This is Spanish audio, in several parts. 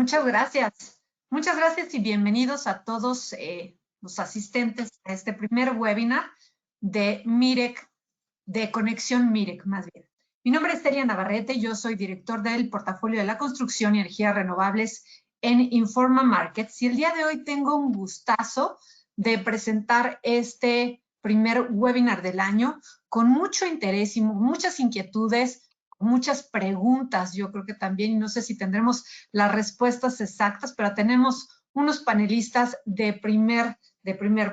Muchas gracias. Muchas gracias y bienvenidos a todos los asistentes a este primer webinar de MIREC, de Conexión MIREC, más bien. Mi nombre es Celia Navarrete, yo soy director del portafolio de la construcción y energías renovables en Informa Markets y el día de hoy tengo un gustazo de presentar este primer webinar del año con mucho interés y muchas inquietudes, muchas preguntas, yo creo que también, y no sé si tendremos las respuestas exactas, pero tenemos unos panelistas de primer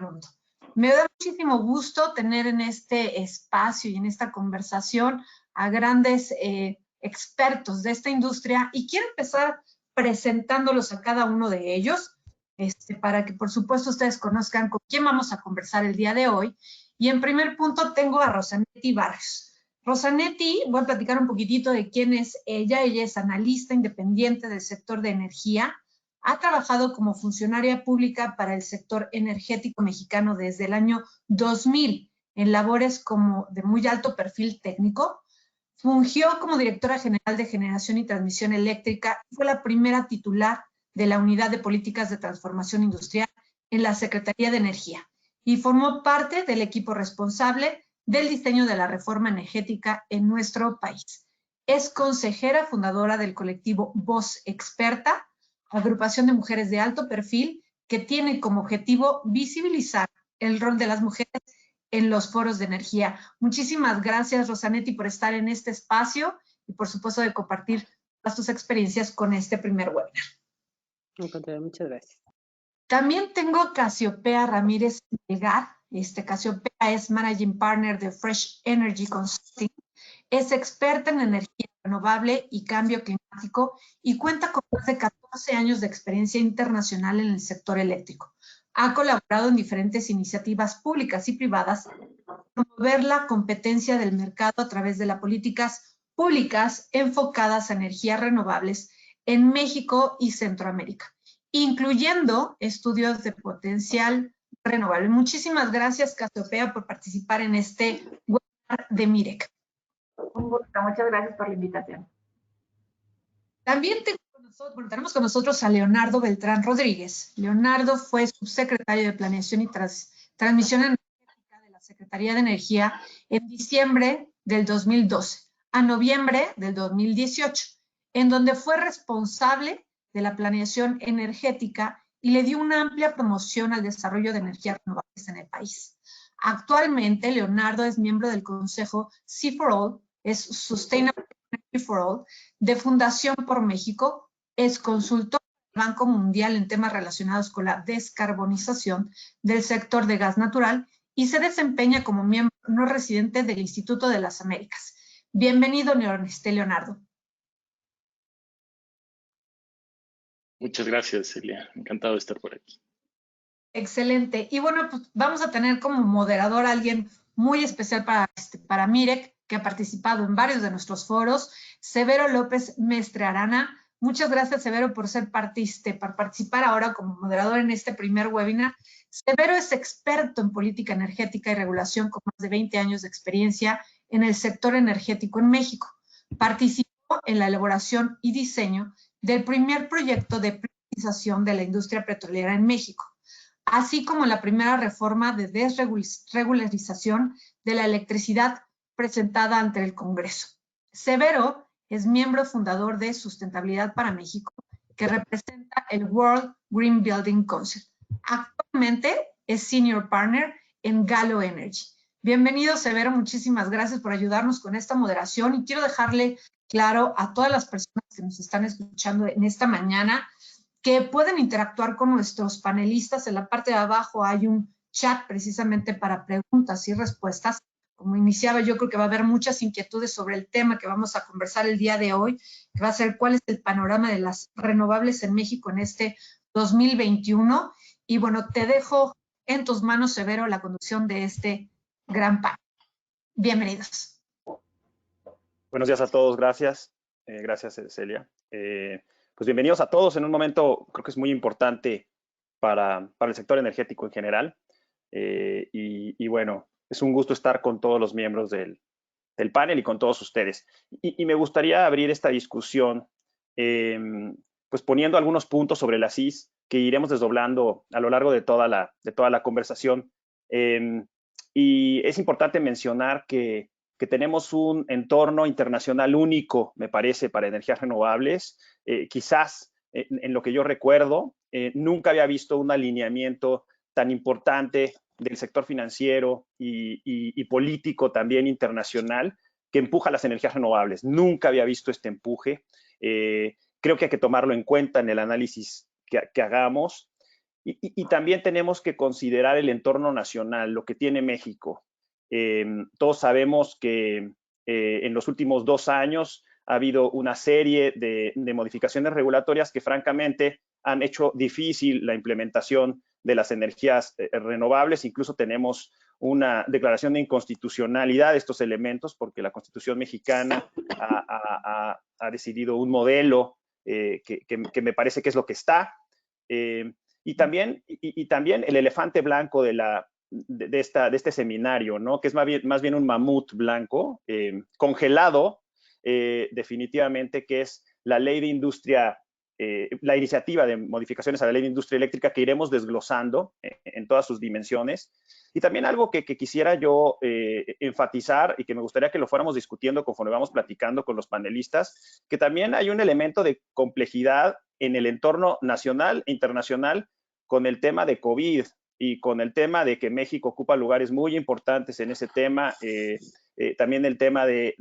mundo. Me da muchísimo gusto tener en este espacio y en esta conversación a grandes expertos de esta industria y quiero empezar presentándolos a cada uno de ellos para que por supuesto ustedes conozcan con quién vamos a conversar el día de hoy. Y en primer punto tengo a Rosanetti Barrios. Rosanetti, voy a platicar un poquitito de quién es ella. Ella es analista independiente del sector de energía. Ha trabajado como funcionaria pública para el sector energético mexicano desde el año 2000 en labores como de muy alto perfil técnico. Fungió como directora general de generación y transmisión eléctrica y fue la primera titular de la Unidad de Políticas de Transformación Industrial en la Secretaría de Energía y formó parte del equipo responsable del diseño de la reforma energética en nuestro país. Es consejera fundadora del colectivo Voz Experta, agrupación de mujeres de alto perfil que tiene como objetivo visibilizar el rol de las mujeres en los foros de energía. Muchísimas gracias, Rosanetti, por estar en este espacio y por supuesto de compartir todas tus experiencias con este primer webinar. Muchas gracias. También tengo a Casiopea Ramírez Melgar. Casiopea es Managing Partner de Fresh Energy Consulting. Es experta en energía renovable y cambio climático y cuenta con más de 14 años de experiencia internacional en el sector eléctrico. Ha colaborado en diferentes iniciativas públicas y privadas para promover la competencia del mercado a través de las políticas públicas enfocadas a energías renovables en México y Centroamérica, incluyendo estudios de potencial renovable. Muchísimas gracias, Casiopea, por participar en este webinar de MIREC. Un gusto, muchas gracias por la invitación. También tenemos con nosotros a Leonardo Beltrán Rodríguez. Leonardo fue subsecretario de Planeación y Transmisión Energética de la Secretaría de Energía en diciembre del 2012 a noviembre del 2018, en donde fue responsable de la planeación energética y le dio una amplia promoción al desarrollo de energías renovables en el país. Actualmente, Leonardo es miembro del consejo Sea4All, es Sustainable Energy for All, de Fundación por México, es consultor del Banco Mundial en temas relacionados con la descarbonización del sector de gas natural y se desempeña como miembro no residente del Instituto de las Américas. Bienvenido, Leonardo. Muchas gracias, Celia. Encantado de estar por aquí. Excelente. Y bueno, pues vamos a tener como moderador a alguien muy especial para MIREC, que ha participado en varios de nuestros foros, Severo López Mestre Arana. Muchas gracias, Severo, por por participar ahora como moderador en este primer webinar. Severo es experto en política energética y regulación con más de 20 años de experiencia en el sector energético en México. Participó en la elaboración y diseño del primer proyecto de privatización de la industria petrolera en México, así como la primera reforma de desregularización de la electricidad presentada ante el Congreso. Severo es miembro fundador de Sustentabilidad para México, que representa el World Green Building Council. Actualmente es Senior Partner en Galo Energy. Bienvenido, Severo, muchísimas gracias por ayudarnos con esta moderación y quiero dejarle claro a todas las personas que nos están escuchando en esta mañana que pueden interactuar con nuestros panelistas. En la parte de abajo hay un chat precisamente para preguntas y respuestas. Como iniciaba, yo creo que va a haber muchas inquietudes sobre el tema que vamos a conversar el día de hoy, que va a ser cuál es el panorama de las renovables en México en este 2021. Y bueno, te dejo en tus manos, Severo, la conducción de este gran panel. Bienvenidos. Buenos días a todos, gracias. Gracias, Celia. Pues bienvenidos a todos en un momento, creo que es muy importante para el sector energético en general. Y bueno, es un gusto estar con todos los miembros del panel y con todos ustedes. Y me gustaría abrir esta discusión pues poniendo algunos puntos sobre las IS que iremos desdoblando a lo largo de toda la conversación. Y es importante mencionar que tenemos un entorno internacional único, me parece, para energías renovables. Quizás en lo que yo recuerdo, nunca había visto un alineamiento tan importante del sector financiero y político también internacional que empuja las energías renovables. Nunca había visto este empuje. Creo que hay que tomarlo en cuenta en el análisis que hagamos. Y también tenemos que considerar el entorno nacional, lo que tiene México. Todos sabemos que en los últimos 2 años ha habido una serie de modificaciones regulatorias que francamente han hecho difícil la implementación de las energías renovables. Incluso tenemos una declaración de inconstitucionalidad de estos elementos porque la Constitución mexicana ha decidido un modelo que me parece que es lo que está. Y también el elefante blanco de este seminario, ¿no? Que es más bien un mamut blanco, congelado, definitivamente, que es la ley de industria, la iniciativa de modificaciones a la ley de industria eléctrica que iremos desglosando en todas sus dimensiones. Y también algo que quisiera yo enfatizar y que me gustaría que lo fuéramos discutiendo conforme vamos platicando con los panelistas, que también hay un elemento de complejidad en el entorno nacional e internacional con el tema de COVID y con el tema de que México ocupa lugares muy importantes en ese tema, también el tema de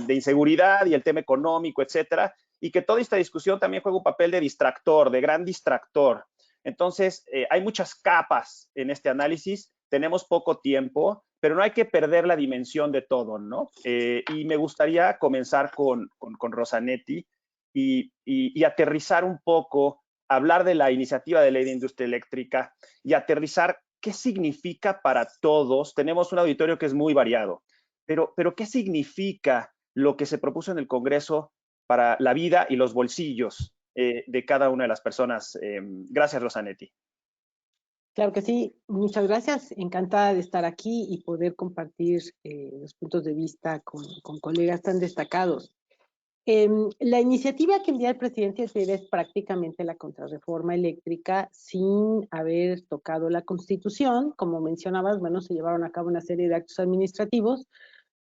inseguridad y el tema económico, etcétera, y que toda esta discusión también juega un papel de distractor, de gran distractor. Entonces, hay muchas capas en este análisis, tenemos poco tiempo, pero no hay que perder la dimensión de todo, ¿no? Y me gustaría comenzar con Rosanetti y aterrizar un poco, hablar de la iniciativa de ley de industria eléctrica y aterrizar qué significa para todos. Tenemos un auditorio que es muy variado, pero ¿qué significa lo que se propuso en el Congreso para la vida y los bolsillos de cada una de las personas? Gracias, Rosanetti. Claro que sí, muchas gracias. Encantada de estar aquí y poder compartir los puntos de vista con colegas tan destacados. La iniciativa que envía el presidente es prácticamente la contrarreforma eléctrica sin haber tocado la Constitución. Como mencionabas, bueno, se llevaron a cabo una serie de actos administrativos,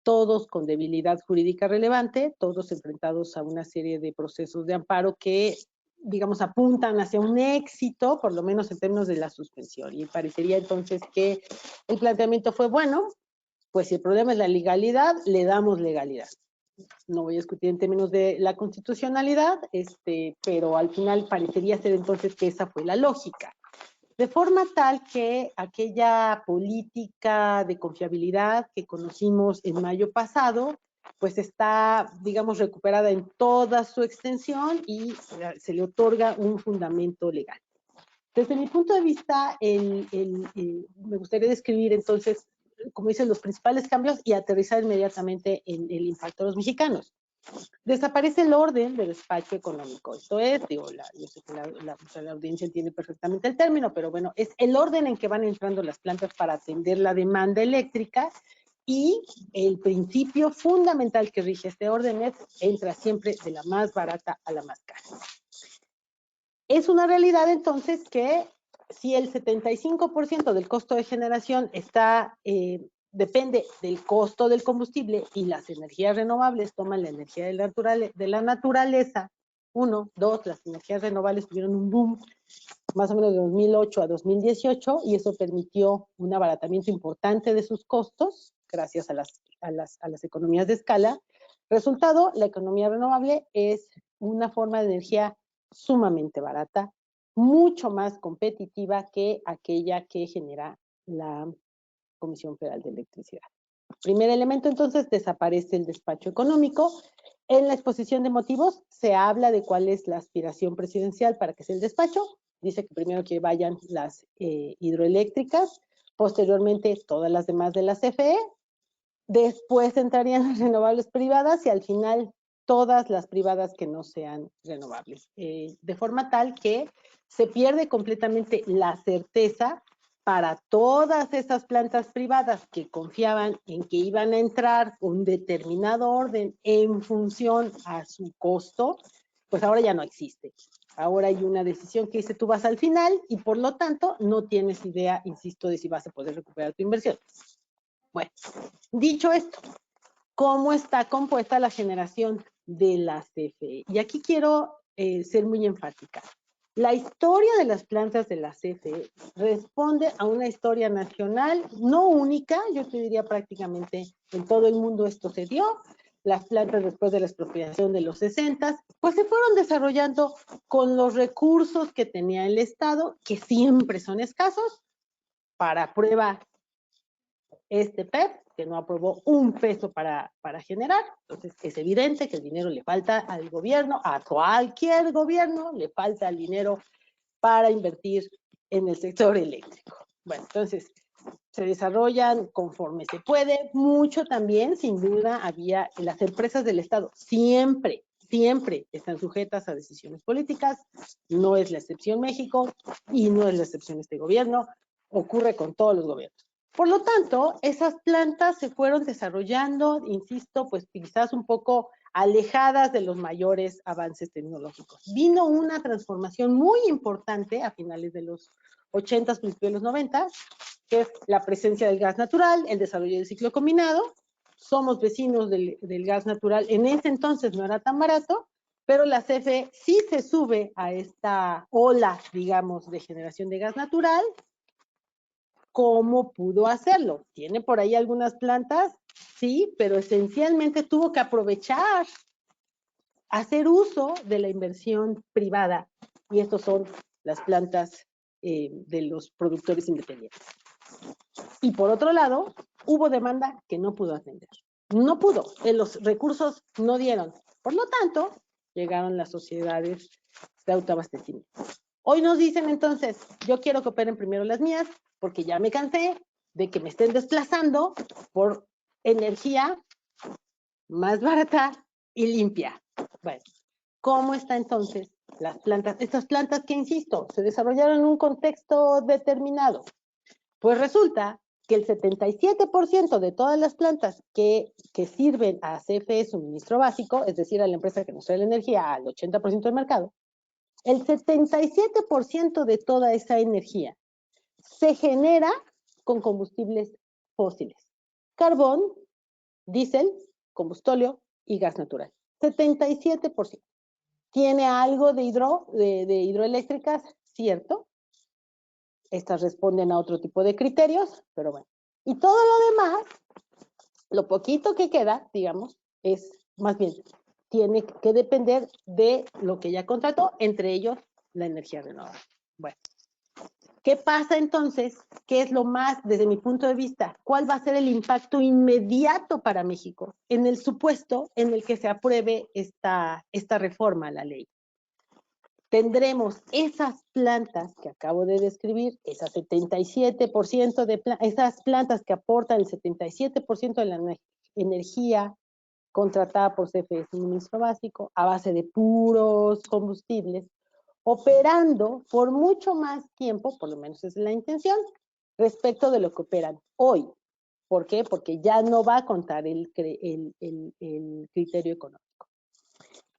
todos con debilidad jurídica relevante, todos enfrentados a una serie de procesos de amparo que, digamos, apuntan hacia un éxito, por lo menos en términos de la suspensión. Y parecería entonces que el planteamiento fue, bueno, pues si el problema es la legalidad, le damos legalidad. No voy a discutir en términos de la constitucionalidad, pero al final parecería ser entonces que esa fue la lógica. De forma tal que aquella política de confiabilidad que conocimos en mayo pasado, pues está, digamos, recuperada en toda su extensión y se le otorga un fundamento legal. Desde mi punto de vista, me gustaría describir entonces, como dicen, los principales cambios y aterrizar inmediatamente en el impacto a los mexicanos. Desaparece el orden de despacho económico. Esto es, digo, yo sé que la audiencia entiende perfectamente el término, pero bueno, es el orden en que van entrando las plantas para atender la demanda eléctrica y el principio fundamental que rige este orden es, entra siempre de la más barata a la más cara. Es una realidad entonces que si el 75% del costo de generación depende del costo del combustible y las energías renovables toman la energía de la naturaleza, 1, 2, las energías renovables tuvieron un boom más o menos de 2008 a 2018 y eso permitió un abaratamiento importante de sus costos gracias a las economías de escala. Resultado, la economía renovable es una forma de energía sumamente barata, mucho más competitiva que aquella que genera la Comisión Federal de Electricidad. Primer elemento, entonces, desaparece el despacho económico. En la exposición de motivos se habla de cuál es la aspiración presidencial para que sea el despacho. Dice que primero que vayan las hidroeléctricas, posteriormente todas las demás de la CFE, después entrarían las renovables privadas y al final todas las privadas que no sean renovables. De forma tal que se pierde completamente la certeza para todas esas plantas privadas que confiaban en que iban a entrar con determinado orden en función a su costo, pues ahora ya no existe. Ahora hay una decisión que dice tú vas al final y por lo tanto no tienes idea, insisto, de si vas a poder recuperar tu inversión. Bueno, dicho esto, ¿cómo está compuesta la generación de la CFE? Y aquí quiero ser muy enfática. La historia de las plantas de la CFE responde a una historia nacional no única, yo te diría prácticamente en todo el mundo esto se dio. Las plantas después de la expropiación de los 60, pues se fueron desarrollando con los recursos que tenía el Estado, que siempre son escasos. Para prueba, este PEP, que no aprobó un peso para generar, entonces es evidente que el dinero le falta al gobierno, a cualquier gobierno le falta el dinero para invertir en el sector eléctrico. Bueno, entonces se desarrollan conforme se puede, mucho también, sin duda, había las empresas del Estado, siempre están sujetas a decisiones políticas, no es la excepción México y no es la excepción este gobierno, ocurre con todos los gobiernos. Por lo tanto, esas plantas se fueron desarrollando, insisto, pues quizás un poco alejadas de los mayores avances tecnológicos. Vino una transformación muy importante a finales de los 80, principios de los 90, que es la presencia del gas natural, el desarrollo del ciclo combinado. Somos vecinos del gas natural. En ese entonces no era tan barato, pero la CFE sí se sube a esta ola, digamos, de generación de gas natural. ¿Cómo pudo hacerlo? ¿Tiene por ahí algunas plantas? Sí, pero esencialmente tuvo que aprovechar, hacer uso de la inversión privada. Y estos son las plantas de los productores independientes. Y por otro lado, hubo demanda que no pudo atender. No pudo, los recursos no dieron. Por lo tanto, llegaron las sociedades de autoabastecimiento. Hoy nos dicen entonces, yo quiero que operen primero las mías, porque ya me cansé de que me estén desplazando por energía más barata y limpia. Bueno, ¿cómo está entonces las plantas? Estas plantas que, insisto, se desarrollaron en un contexto determinado. Pues resulta que el 77% de todas las plantas que sirven a CFE suministro básico, es decir, a la empresa que nos trae la energía al 80% del mercado, el 77% de toda esa energía se genera con combustibles fósiles. Carbón, diésel, combustóleo y gas natural. 77%. ¿Tiene algo de hidroeléctricas? Cierto. Estas responden a otro tipo de criterios, pero bueno. Y todo lo demás, lo poquito que queda, digamos, es más bien, tiene que depender de lo que ya contrató, entre ellos la energía renovable. Bueno, ¿qué pasa entonces? ¿Qué es lo más, desde mi punto de vista, cuál va a ser el impacto inmediato para México en el supuesto en el que se apruebe esta reforma a la ley? Tendremos esas plantas que acabo de describir, esas 77% esas plantas que aportan el 77% de la energía contratada por CFE Suministro Básico a base de puros combustibles, operando por mucho más tiempo, por lo menos es la intención, respecto de lo que operan hoy. ¿Por qué? Porque ya no va a contar el criterio económico.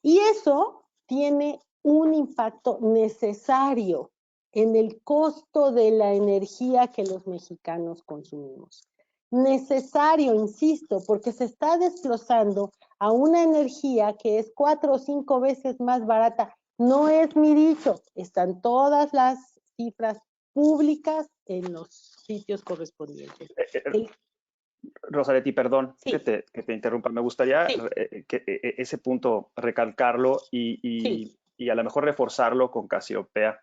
Y eso tiene un impacto necesario en el costo de la energía que los mexicanos consumimos. Necesario, insisto, porque se está desglosando a una energía que es 4 o 5 veces más barata. No es mi dicho, están todas las cifras públicas en los sitios correspondientes. Rosaretti, perdón sí. que te interrumpa. Me gustaría sí. Ese punto recalcarlo sí. y a lo mejor reforzarlo con Casiopea.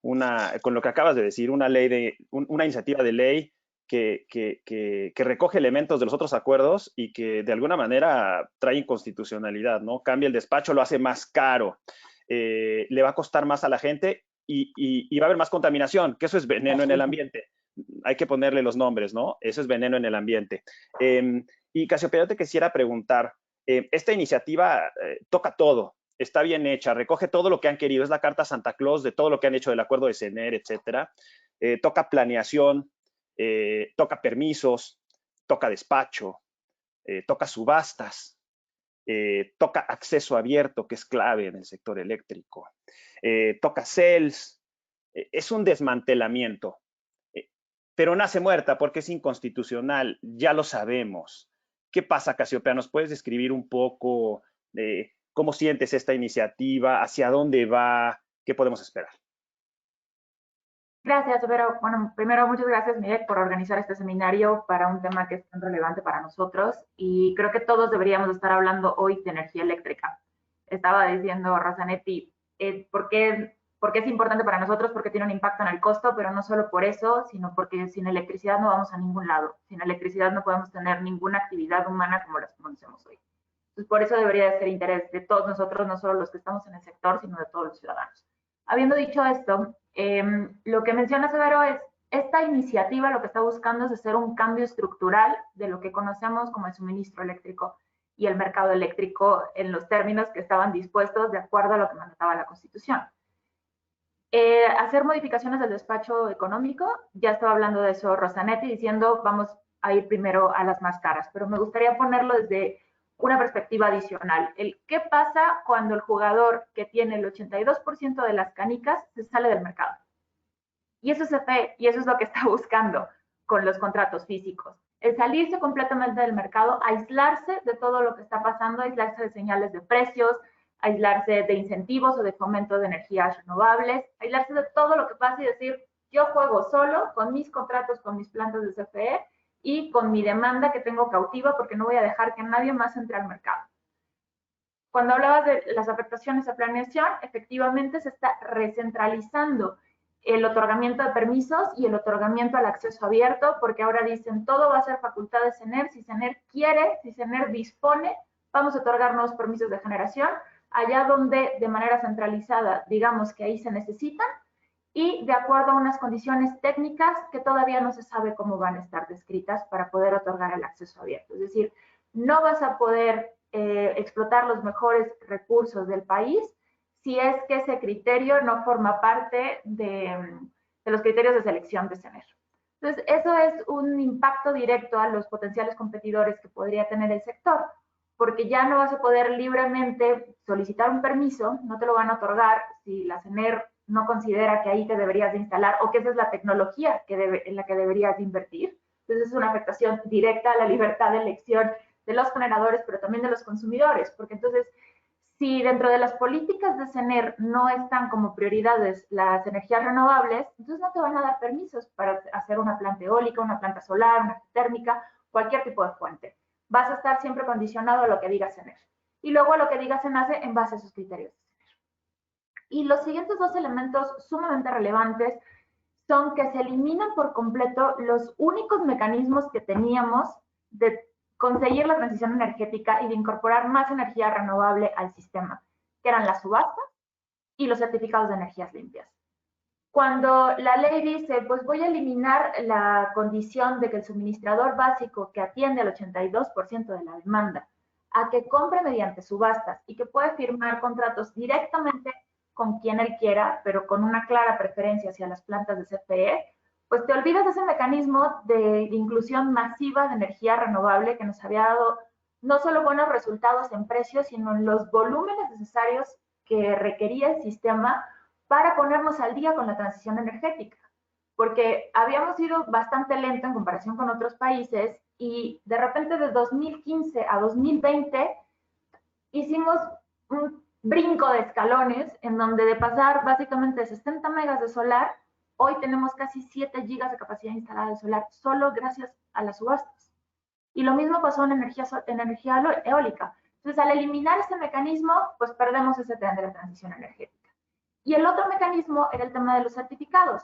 Con lo que acabas de decir, una iniciativa de ley que recoge elementos de los otros acuerdos y que de alguna manera trae inconstitucionalidad, ¿no? Cambia el despacho, lo hace más caro, le va a costar más a la gente y va a haber más contaminación, que eso es veneno en el ambiente. Hay que ponerle los nombres, ¿no? Eso es veneno en el ambiente. Y Casiopea, te quisiera preguntar, esta iniciativa toca todo, está bien hecha, recoge todo lo que han querido, es la carta Santa Claus de todo lo que han hecho del acuerdo de CENER, etcétera. Toca planeación, toca permisos, toca despacho, toca subastas. toca acceso abierto, que es clave en el sector eléctrico, toca CELS, es un desmantelamiento, pero nace muerta porque es inconstitucional, ya lo sabemos. ¿Qué pasa, Casiopea? ¿Nos puedes describir un poco cómo sientes esta iniciativa, hacia dónde va, qué podemos esperar? Gracias, pero bueno, primero muchas gracias, Miguel, por organizar este seminario para un tema que es tan relevante para nosotros y creo que todos deberíamos estar hablando hoy de energía eléctrica. Estaba diciendo Rosanetti, ¿por qué es importante para nosotros? Porque tiene un impacto en el costo, pero no solo por eso, sino porque sin electricidad no vamos a ningún lado. Sin electricidad no podemos tener ninguna actividad humana como las conocemos hoy. Entonces, por eso debería de ser interés de todos nosotros, no solo los que estamos en el sector, sino de todos los ciudadanos. Habiendo dicho esto, lo que menciona Severo es, esta iniciativa lo que está buscando es hacer un cambio estructural de lo que conocemos como el suministro eléctrico y el mercado eléctrico en los términos que estaban dispuestos de acuerdo a lo que mandataba la Constitución. Hacer modificaciones del despacho económico, ya estaba hablando de eso Rosanetti, diciendo vamos a ir primero a las más caras, pero me gustaría ponerlo desde una perspectiva adicional. ¿Qué pasa cuando el jugador que tiene el 82% de las canicas se sale del mercado? Y eso se ve, y eso es lo que está buscando con los contratos físicos. El salirse completamente del mercado, aislarse de todo lo que está pasando, aislarse de señales de precios, aislarse de incentivos o de fomento de energías renovables, aislarse de todo lo que pasa y decir, yo juego solo con mis contratos, con mis plantas de CFE, y con mi demanda que tengo cautiva porque no voy a dejar que nadie más entre al mercado. Cuando hablabas de las afectaciones a planeación, efectivamente se está recentralizando el otorgamiento de permisos y el otorgamiento al acceso abierto, porque ahora dicen todo va a ser facultad de CENER, si CENER quiere, si CENER dispone, vamos a otorgar nuevos permisos de generación, allá donde de manera centralizada digamos que ahí se necesitan, y de acuerdo a unas condiciones técnicas que todavía no se sabe cómo van a estar descritas para poder otorgar el acceso abierto. Es decir, no vas a poder explotar los mejores recursos del país si es que ese criterio no forma parte de los criterios de selección de CENER. Entonces, eso es un impacto directo a los potenciales competidores que podría tener el sector, porque ya no vas a poder libremente solicitar un permiso, no te lo van a otorgar si la CENER no considera que ahí te deberías de instalar o que esa es la tecnología en la que deberías de invertir. Entonces es una afectación directa a la libertad de elección de los generadores, pero también de los consumidores, porque entonces si dentro de las políticas de CENER no están como prioridades las energías renovables, entonces no te van a dar permisos para hacer una planta eólica, una planta solar, una térmica, cualquier tipo de fuente. Vas a estar siempre condicionado a lo que diga CENER. Y luego a lo que diga SENACE en base a sus criterios. Y los siguientes dos elementos sumamente relevantes son que se eliminan por completo los únicos mecanismos que teníamos de conseguir la transición energética y de incorporar más energía renovable al sistema, que eran las subastas y los certificados de energías limpias. Cuando la ley dice, pues voy a eliminar la condición de que el suministrador básico que atiende al 82% de la demanda, a que compre mediante subastas y que puede firmar contratos directamente con quien él quiera, pero con una clara preferencia hacia las plantas de CFE, pues te olvidas de ese mecanismo de inclusión masiva de energía renovable que nos había dado no solo buenos resultados en precios, sino en los volúmenes necesarios que requería el sistema para ponernos al día con la transición energética. Porque habíamos ido bastante lento en comparación con otros países y de repente de 2015 a 2020 hicimos un brinco de escalones en donde de pasar básicamente 60 megas de solar, hoy tenemos casi 7 gigas de capacidad instalada de solar solo gracias a las subastas. Y lo mismo pasó en energía eólica. Entonces, al eliminar este mecanismo, pues perdemos ese tren de la transición energética. Y el otro mecanismo era el tema de los certificados,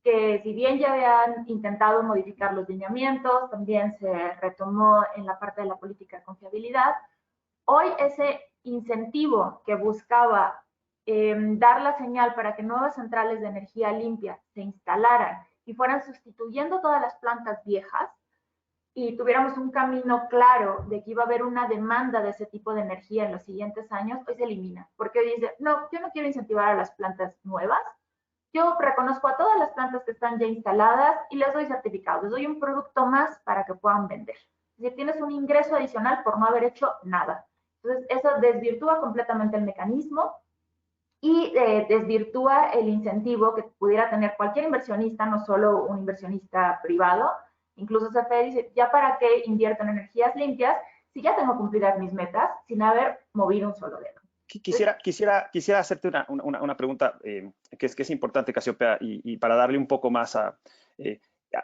que si bien ya habían intentado modificar los lineamientos, también se retomó en la parte de la política de confiabilidad, hoy ese incentivo que buscaba dar la señal para que nuevas centrales de energía limpia se instalaran y fueran sustituyendo todas las plantas viejas y tuviéramos un camino claro de que iba a haber una demanda de ese tipo de energía en los siguientes años, hoy se elimina. Porque hoy dice, no, yo no quiero incentivar a las plantas nuevas, yo reconozco a todas las plantas que están ya instaladas y les doy certificados, les doy un producto más para que puedan vender. Es decir, tienes un ingreso adicional por no haber hecho nada. Entonces, eso desvirtúa completamente el mecanismo y desvirtúa el incentivo que pudiera tener cualquier inversionista, no solo un inversionista privado. Incluso CFE dice, ¿ya para qué invierto en energías limpias si ya tengo cumplidas mis metas sin haber movido un solo dedo? Quisiera hacerte una pregunta que es importante, Casiopea, y para darle un poco más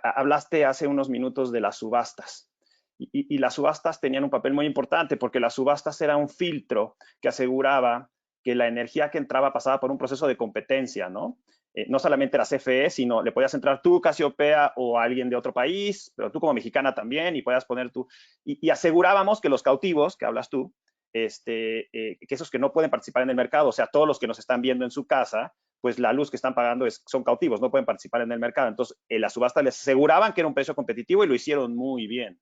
hablaste hace unos minutos de las subastas. Y las subastas tenían un papel muy importante porque las subastas era un filtro que aseguraba que la energía que entraba pasaba por un proceso de competencia, ¿no? No solamente era CFE, sino le podías entrar tú, Casiopea, o alguien de otro país, pero tú como mexicana también, y podías poner tú. Y asegurábamos que los cautivos, que hablas tú, que esos que no pueden participar en el mercado, o sea, todos los que nos están viendo en su casa, pues la luz que están pagando son cautivos, no pueden participar en el mercado. Entonces, la subasta les aseguraban que era un precio competitivo y lo hicieron muy bien.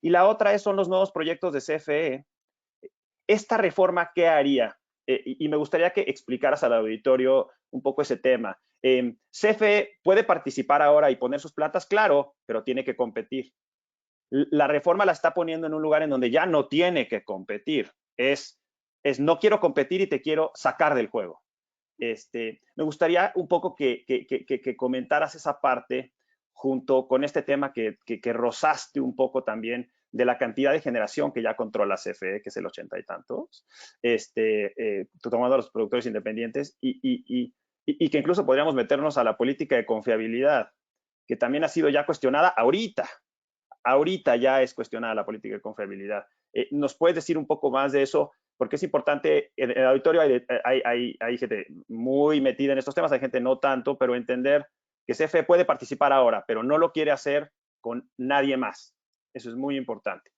Y la otra son los nuevos proyectos de CFE. Esta reforma, ¿qué haría? Y me gustaría que explicaras al auditorio un poco ese tema. CFE puede participar ahora y poner sus plantas, claro, pero tiene que competir. La reforma la está poniendo en un lugar en donde ya no tiene que competir. Es no quiero competir y te quiero sacar del juego. Me gustaría un poco que comentaras esa parte junto con este tema que rozaste un poco también de la cantidad de generación que ya controla CFE, que es el 80 y tantos, tomando a los productores independientes y que incluso podríamos meternos a la política de confiabilidad, que también ha sido ya cuestionada ahorita. Ahorita ya es cuestionada la política de confiabilidad. ¿Nos puedes decir un poco más de eso? Porque es importante, en el auditorio hay gente muy metida en estos temas, hay gente no tanto, pero entender que CFE puede participar ahora, pero no lo quiere hacer con nadie más. Eso es muy importante.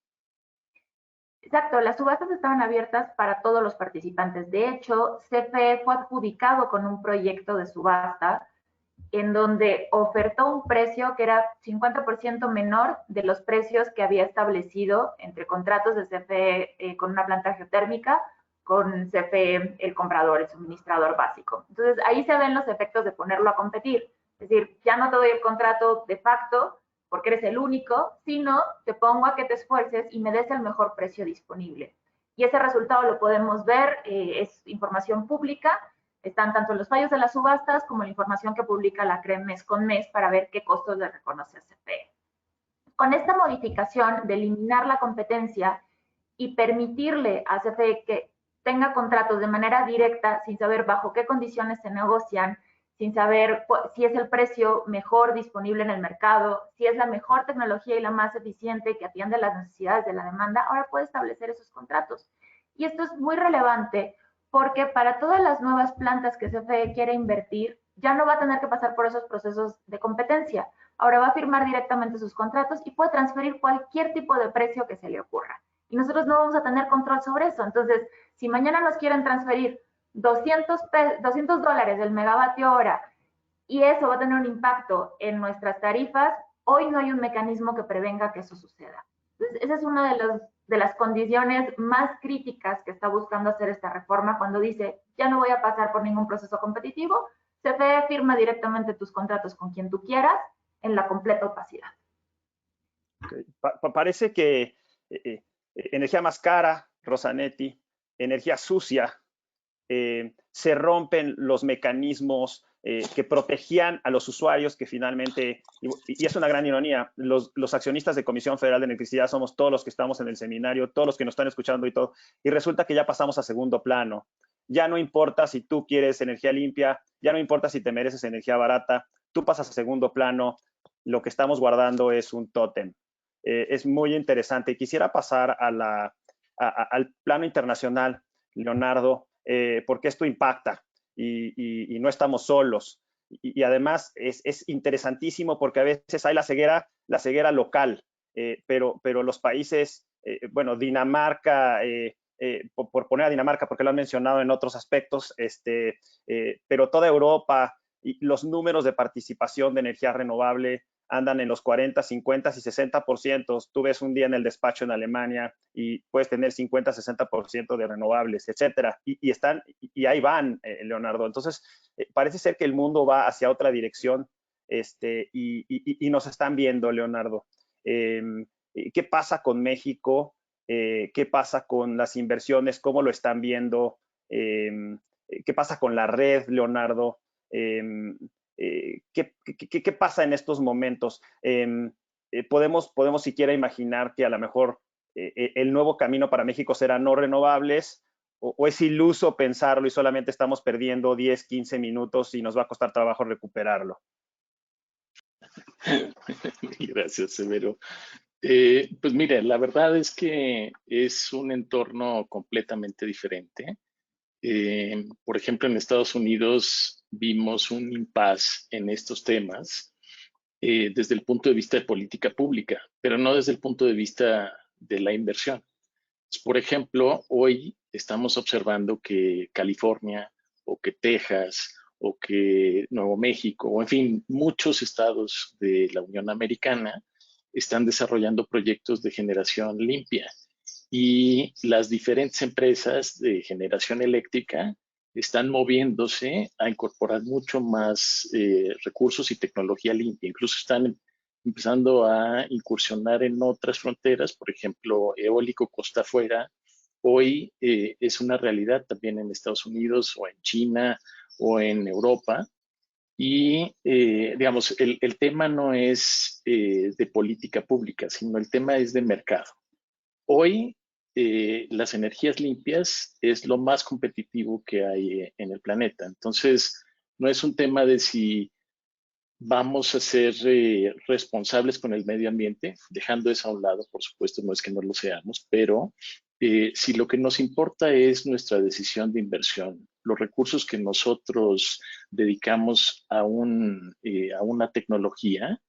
Exacto, las subastas estaban abiertas para todos los participantes. De hecho, CFE fue adjudicado con un proyecto de subasta en donde ofertó un precio que era 50% menor de los precios que había establecido entre contratos de CFE con una planta geotérmica, con CFE, el comprador, el suministrador básico. Entonces, ahí se ven los efectos de ponerlo a competir. Es decir, ya no te doy el contrato de facto porque eres el único, sino te pongo a que te esfuerces y me des el mejor precio disponible. Y ese resultado lo podemos ver, es información pública. Están tanto los fallos de las subastas como la información que publica la CREM mes con mes para ver qué costos le reconoce a CFE. Con esta modificación de eliminar la competencia y permitirle a CFE que tenga contratos de manera directa sin saber bajo qué condiciones se negocian, sin saber si es el precio mejor disponible en el mercado, si es la mejor tecnología y la más eficiente que atiende las necesidades de la demanda, ahora puede establecer esos contratos. Y esto es muy relevante porque para todas las nuevas plantas que CFE quiere invertir, ya no va a tener que pasar por esos procesos de competencia. Ahora va a firmar directamente sus contratos y puede transferir cualquier tipo de precio que se le ocurra. Y nosotros no vamos a tener control sobre eso. Entonces, si mañana nos quieren transferir $200 del megavatio hora y eso va a tener un impacto en nuestras tarifas, hoy no hay un mecanismo que prevenga que eso suceda. Entonces, esa es una de las condiciones más críticas que está buscando hacer esta reforma cuando dice, ya no voy a pasar por ningún proceso competitivo, CFE firma directamente tus contratos con quien tú quieras en la completa opacidad. Okay. Parece que energía más cara, Rosanetti, energía sucia, se rompen los mecanismos que protegían a los usuarios que finalmente, y es una gran ironía, los accionistas de Comisión Federal de Electricidad somos todos los que estamos en el seminario, todos los que nos están escuchando y todo, y resulta que ya pasamos a segundo plano. Ya no importa si tú quieres energía limpia, ya no importa si te mereces energía barata, tú pasas a segundo plano, lo que estamos guardando es un tótem. Es muy interesante. Quisiera pasar al plano internacional, Leonardo, porque esto impacta y no estamos solos. Y además es interesantísimo porque a veces hay la ceguera local, pero los países, bueno, Dinamarca, por poner a Dinamarca, porque lo han mencionado en otros aspectos, pero toda Europa y los números de participación de energía renovable andan en los 40, 50 y 60%. Tú ves un día en el despacho en Alemania y puedes tener 50, 60% de renovables, etcétera. Y ahí van, Leonardo. Entonces, parece ser que el mundo va hacia otra dirección y nos están viendo, Leonardo. ¿Qué pasa con México? qué pasa con las inversiones, cómo lo están viendo, qué pasa con la red, Leonardo, qué pasa en estos momentos. Podemos siquiera imaginar que a lo mejor el nuevo camino para México será no renovables, o es iluso pensarlo y solamente estamos perdiendo 10, 15 minutos y nos va a costar trabajo recuperarlo. Gracias, Severo. Pues mire, la verdad es que es un entorno completamente diferente. Por ejemplo, en Estados Unidos vimos un impasse en estos temas desde el punto de vista de política pública, pero no desde el punto de vista de la inversión. Por ejemplo, hoy estamos observando que California o que Texas o que Nuevo México, o en fin, muchos estados de la Unión Americana están desarrollando proyectos de generación limpia y las diferentes empresas de generación eléctrica están moviéndose a incorporar mucho más recursos y tecnología limpia. Incluso están empezando a incursionar en otras fronteras, por ejemplo, eólico costa afuera. Hoy es una realidad también en Estados Unidos o en China o en Europa. Y, digamos, el tema no es de política pública, sino el tema es de mercado. Hoy, las energías limpias es lo más competitivo que hay en el planeta. Entonces, no es un tema de si vamos a ser responsables con el medio ambiente, dejando eso a un lado, por supuesto, no es que no lo seamos, pero si lo que nos importa es nuestra decisión de inversión, los recursos que nosotros dedicamos a una tecnología,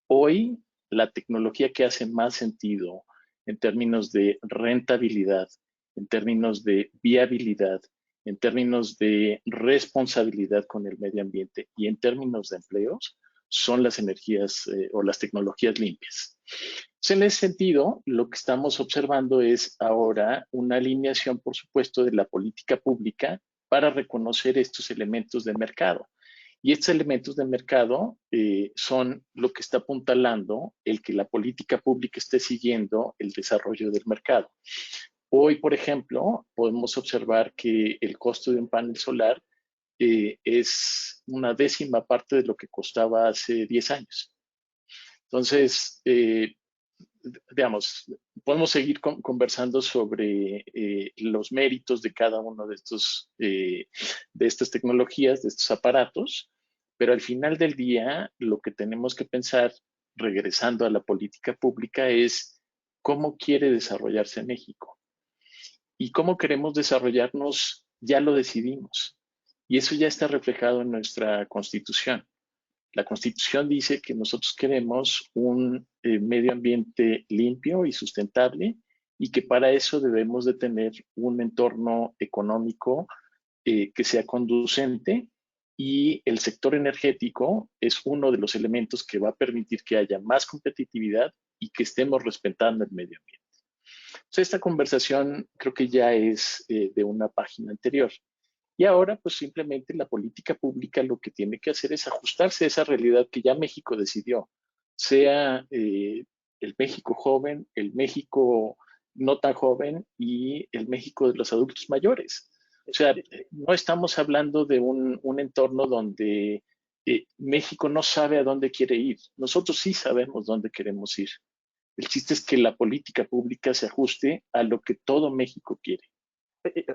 hoy la tecnología que hace más sentido en términos de rentabilidad, en términos de viabilidad, en términos de responsabilidad con el medio ambiente y en términos de empleos, son las energías o las tecnologías limpias. Entonces, en ese sentido, lo que estamos observando es ahora una alineación, por supuesto, de la política pública para reconocer estos elementos de mercado. Y estos elementos de mercado son lo que está apuntalando el que la política pública esté siguiendo el desarrollo del mercado. Hoy, por ejemplo, podemos observar que el costo de un panel solar es una décima parte de lo que costaba hace 10 años. Entonces, digamos, podemos seguir conversando sobre los méritos de cada uno de estas tecnologías, de estos aparatos, pero al final del día lo que tenemos que pensar, regresando a la política pública, es cómo quiere desarrollarse México. Y cómo queremos desarrollarnos, ya lo decidimos. Y eso ya está reflejado en nuestra Constitución. La Constitución dice que nosotros queremos un medio ambiente limpio y sustentable y que para eso debemos de tener un entorno económico que sea conducente, y el sector energético es uno de los elementos que va a permitir que haya más competitividad y que estemos respetando el medio ambiente. Entonces, esta conversación creo que ya es de una página anterior. Y ahora, pues simplemente la política pública lo que tiene que hacer es ajustarse a esa realidad que ya México decidió, sea el México joven, el México no tan joven y el México de los adultos mayores. O sea, no estamos hablando de un entorno donde México no sabe a dónde quiere ir. Nosotros sí sabemos dónde queremos ir. El chiste es que la política pública se ajuste a lo que todo México quiere.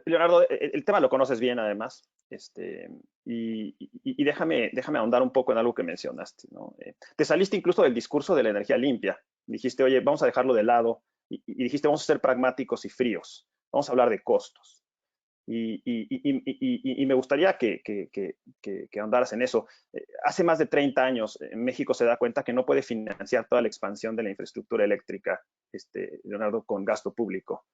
Leonardo, el tema lo conoces bien además, y déjame ahondar un poco en algo que mencionaste, ¿no? Te saliste incluso del discurso de la energía limpia. Dijiste, oye, vamos a dejarlo de lado, y dijiste, vamos a ser pragmáticos y fríos, vamos a hablar de costos. Y me gustaría que ahondaras en eso. Hace más de 30 años, México se da cuenta que no puede financiar toda la expansión de la infraestructura eléctrica, Leonardo, con gasto público,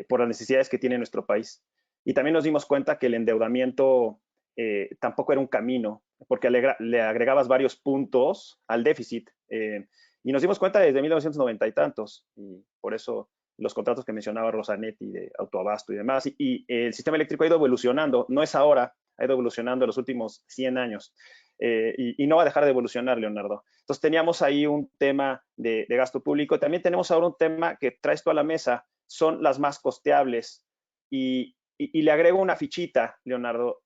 por las necesidades que tiene nuestro país. Y también nos dimos cuenta que el endeudamiento tampoco era un camino, porque le agregabas varios puntos al déficit. Y nos dimos cuenta desde 1990 y tantos, y por eso los contratos que mencionaba Rosanetti de autoabasto y demás, y el sistema eléctrico ha ido evolucionando, no es ahora, ha ido evolucionando en los últimos 100 años, y no va a dejar de evolucionar, Leonardo. Entonces teníamos ahí un tema de gasto público, también tenemos ahora un tema que traes tú a la mesa son las más costeables. Y le agrego una fichita, Leonardo.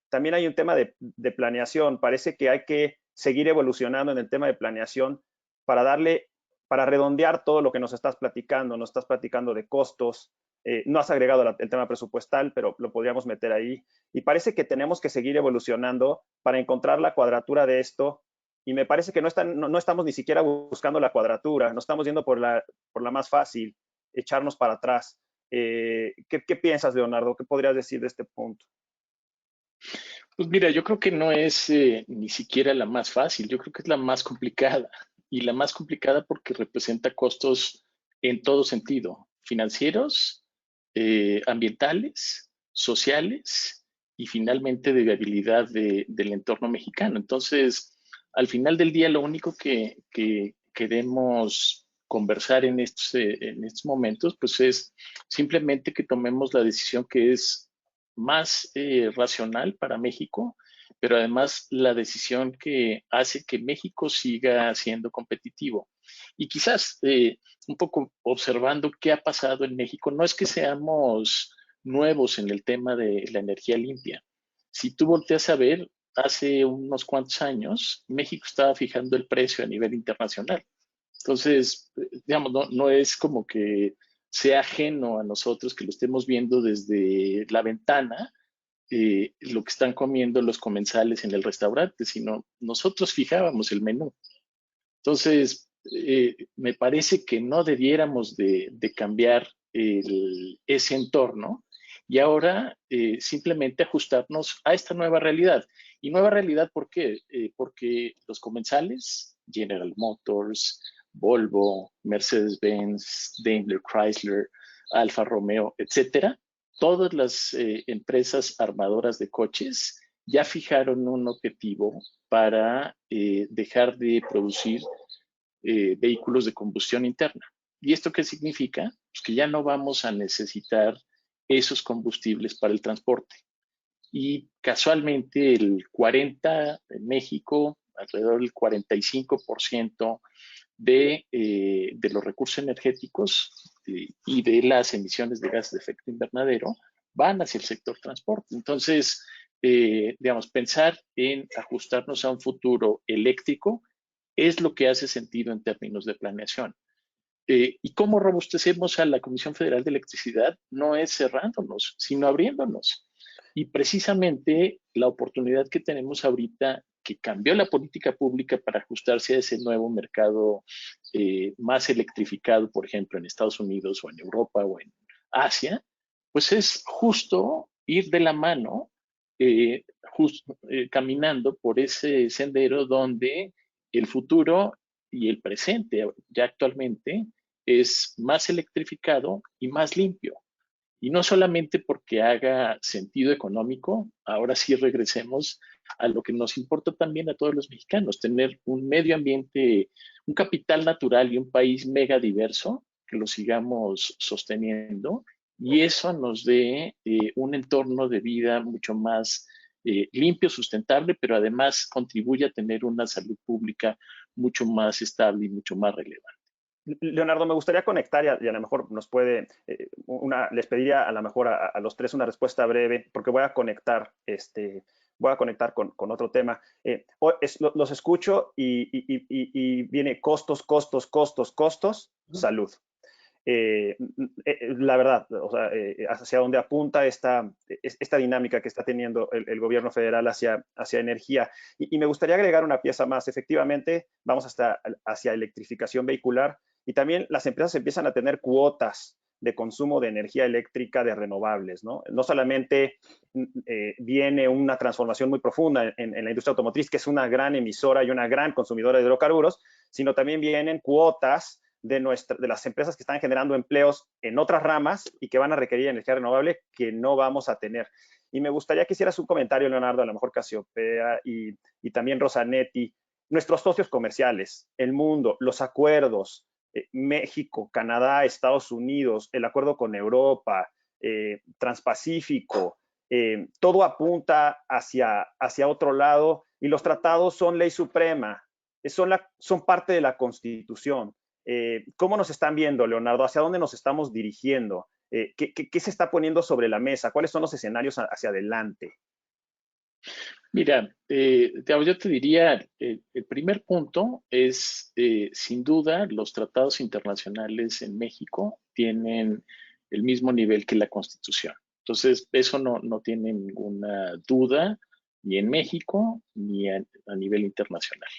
También hay un tema de planeación. Parece que hay que seguir evolucionando en el tema de planeación para redondear todo lo que nos estás platicando. Nos estás platicando de costos. No has agregado el tema presupuestal, pero lo podríamos meter ahí. Y parece que tenemos que seguir evolucionando para encontrar la cuadratura de esto. Y me parece que no estamos ni siquiera buscando la cuadratura, no estamos yendo por la más fácil, echarnos para atrás. ¿Qué piensas, Leonardo? ¿Qué podrías decir de este punto? Pues mira, yo creo que no es ni siquiera la más fácil, yo creo que es la más complicada. Y la más complicada porque representa costos en todo sentido, financieros, ambientales, sociales y finalmente de viabilidad del entorno mexicano. Entonces, al final del día, lo único que queremos conversar en estos momentos, pues es simplemente que tomemos la decisión que es más racional para México, pero además la decisión que hace que México siga siendo competitivo. Y quizás un poco observando qué ha pasado en México, no es que seamos nuevos en el tema de la energía limpia. Si tú volteas a ver, hace unos cuantos años, México estaba fijando el precio a nivel internacional. Entonces, digamos, no es como que sea ajeno a nosotros que lo estemos viendo desde la ventana, lo que están comiendo los comensales en el restaurante, sino nosotros fijábamos el menú. Entonces, me parece que no debiéramos de cambiar ese entorno y ahora simplemente ajustarnos a esta nueva realidad. Y nueva realidad, ¿por qué? Porque los comensales, General Motors, Volvo, Mercedes-Benz, Daimler Chrysler, Alfa Romeo, etcétera, todas las empresas armadoras de coches ya fijaron un objetivo para dejar de producir vehículos de combustión interna. ¿Y esto qué significa? Pues que ya no vamos a necesitar esos combustibles para el transporte. Y casualmente el 40% en México, alrededor del 45% de los recursos energéticos y de las emisiones de gases de efecto invernadero van hacia el sector transporte. Entonces, digamos, pensar en ajustarnos a un futuro eléctrico es lo que hace sentido en términos de planeación. ¿Y cómo robustecemos a la Comisión Federal de Electricidad? No es cerrándonos, sino abriéndonos. Y precisamente la oportunidad que tenemos ahorita, que cambió la política pública para ajustarse a ese nuevo mercado más electrificado, por ejemplo, en Estados Unidos o en Europa o en Asia, pues es justo ir de la mano, caminando por ese sendero donde el futuro y el presente ya actualmente es más electrificado y más limpio. Y no solamente porque haga sentido económico, ahora sí regresemos a lo que nos importa también a todos los mexicanos, tener un medio ambiente, un capital natural y un país mega diverso que lo sigamos sosteniendo y eso nos dé un entorno de vida mucho más limpio, sustentable, pero además contribuye a tener una salud pública mucho más estable y mucho más relevante. Leonardo, me gustaría conectar y a lo mejor nos puede, les pediría a lo mejor a los tres una respuesta breve, porque voy a conectar con otro tema. Los escucho y viene costos, salud. La verdad, o sea, hacia dónde apunta esta dinámica que está teniendo el gobierno federal hacia energía. Y me gustaría agregar una pieza más. Efectivamente, vamos hacia electrificación vehicular y también las empresas empiezan a tener cuotas de consumo de energía eléctrica de renovables, ¿no? No solamente viene una transformación muy profunda en la industria automotriz, que es una gran emisora y una gran consumidora de hidrocarburos, sino también vienen cuotas de las empresas que están generando empleos en otras ramas y que van a requerir energía renovable que no vamos a tener. Y me gustaría que hicieras un comentario, Leonardo, a lo mejor Casiopea y también Rosanetti, nuestros socios comerciales, el mundo, los acuerdos, México, Canadá, Estados Unidos, el acuerdo con Europa, Transpacífico, todo apunta hacia otro lado y los tratados son ley suprema, son parte de la Constitución. ¿Cómo nos están viendo, Leonardo? ¿Hacia dónde nos estamos dirigiendo? ¿Qué se está poniendo sobre la mesa? ¿Cuáles son los escenarios hacia adelante? Mira, yo te diría, el primer punto es, sin duda, los tratados internacionales en México tienen el mismo nivel que la Constitución. Entonces, eso no tiene ninguna duda, ni en México, ni a nivel internacional.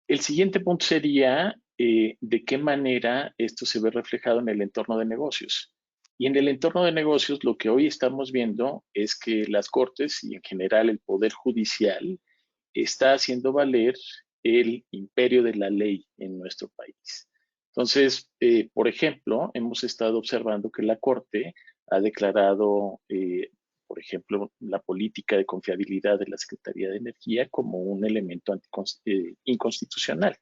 El siguiente punto sería de qué manera esto se ve reflejado en el entorno de negocios. Y en el entorno de negocios lo que hoy estamos viendo es que las cortes y en general el poder judicial está haciendo valer el imperio de la ley en nuestro país. Entonces, por ejemplo, hemos estado observando que la Corte ha declarado, por ejemplo, la política de confiabilidad de la Secretaría de Energía como un elemento inconstitucional.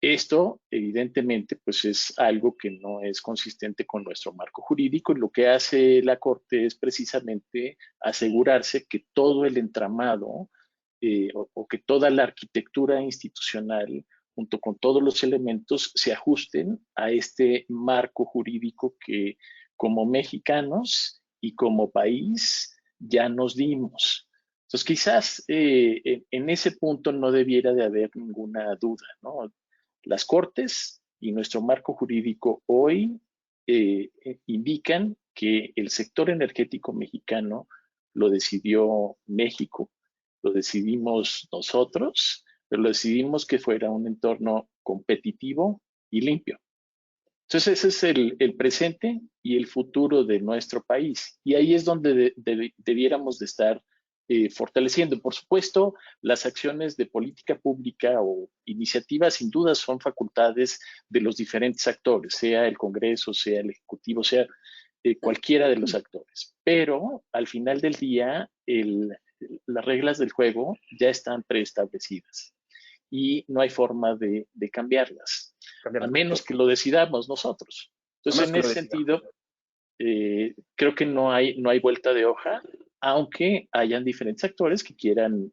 Esto, evidentemente, pues es algo que no es consistente con nuestro marco jurídico y lo que hace la Corte es precisamente asegurarse que todo el entramado o que toda la arquitectura institucional, junto con todos los elementos, se ajusten a este marco jurídico que como mexicanos y como país ya nos dimos. Entonces, quizás en ese punto no debiera de haber ninguna duda, ¿no? Las Cortes y nuestro marco jurídico hoy indican que el sector energético mexicano lo decidió México, lo decidimos nosotros, pero lo decidimos que fuera un entorno competitivo y limpio. Entonces ese es el presente y el futuro de nuestro país. Y ahí es donde debiéramos de estar fortaleciendo. Por supuesto, las acciones de política pública o iniciativas sin duda son facultades de los diferentes actores, sea el Congreso, sea el Ejecutivo, sea cualquiera de los actores. Pero al final del día, las reglas del juego ya están preestablecidas y no hay forma de cambiarlas, a menos que lo decidamos nosotros. Entonces, en ese sentido, creo que no hay vuelta de hoja, aunque hayan diferentes actores que quieran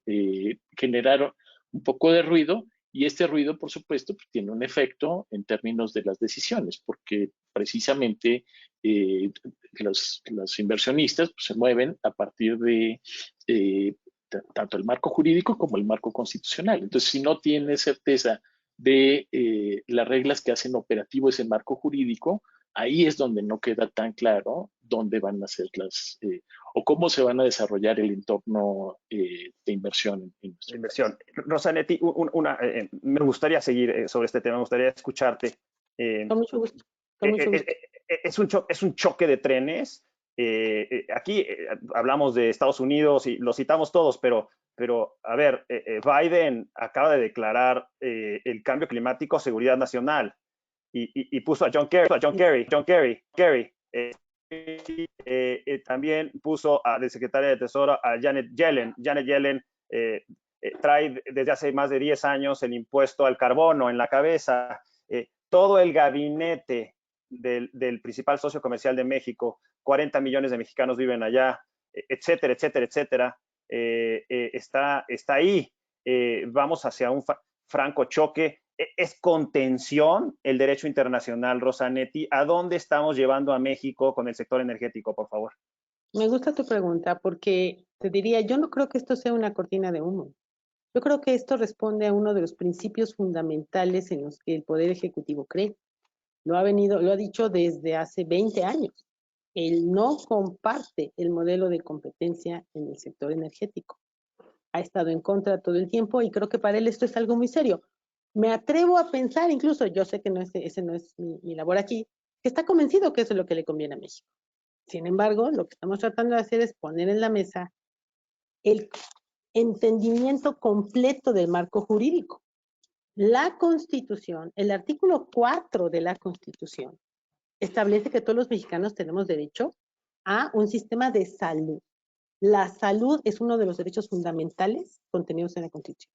generar un poco de ruido, y este ruido, por supuesto, pues, tiene un efecto en términos de las decisiones, porque precisamente los inversionistas pues, se mueven a partir de tanto el marco jurídico como el marco constitucional. Entonces, si no tiene certeza de las reglas que hacen operativo ese marco jurídico, ahí es donde no queda tan claro dónde van a ser o cómo se van a desarrollar el entorno de inversión en nuestra inversión. Rosanetti, me gustaría seguir sobre este tema, me gustaría escucharte. Con mucho gusto. Con mucho gusto. Es un choque de trenes. Aquí hablamos de Estados Unidos y lo citamos todos, pero a ver, Biden acaba de declarar el cambio climático seguridad nacional y puso a John Kerry. También puso a la secretaria de Tesoro a Janet Yellen. Janet Yellen trae desde hace más de 10 años el impuesto al carbono en la cabeza. Todo el gabinete del principal socio comercial de México, 40 millones de mexicanos viven allá, etcétera, etcétera, etcétera, está ahí. Vamos hacia un franco choque. ¿Es contención el derecho internacional, Rosanetti? ¿A dónde estamos llevando a México con el sector energético, por favor? Me gusta tu pregunta porque te diría, yo no creo que esto sea una cortina de humo. Yo creo que esto responde a uno de los principios fundamentales en los que el Poder Ejecutivo cree. Lo ha dicho desde hace 20 años. Él no comparte el modelo de competencia en el sector energético. Ha estado en contra todo el tiempo y creo que para él esto es algo muy serio. Me atrevo a pensar, incluso yo sé que ese no es mi labor aquí, que está convencido que eso es lo que le conviene a México. Sin embargo, lo que estamos tratando de hacer es poner en la mesa el entendimiento completo del marco jurídico. La Constitución, el artículo 4 de la Constitución, establece que todos los mexicanos tenemos derecho a un sistema de salud. La salud es uno de los derechos fundamentales contenidos en la Constitución.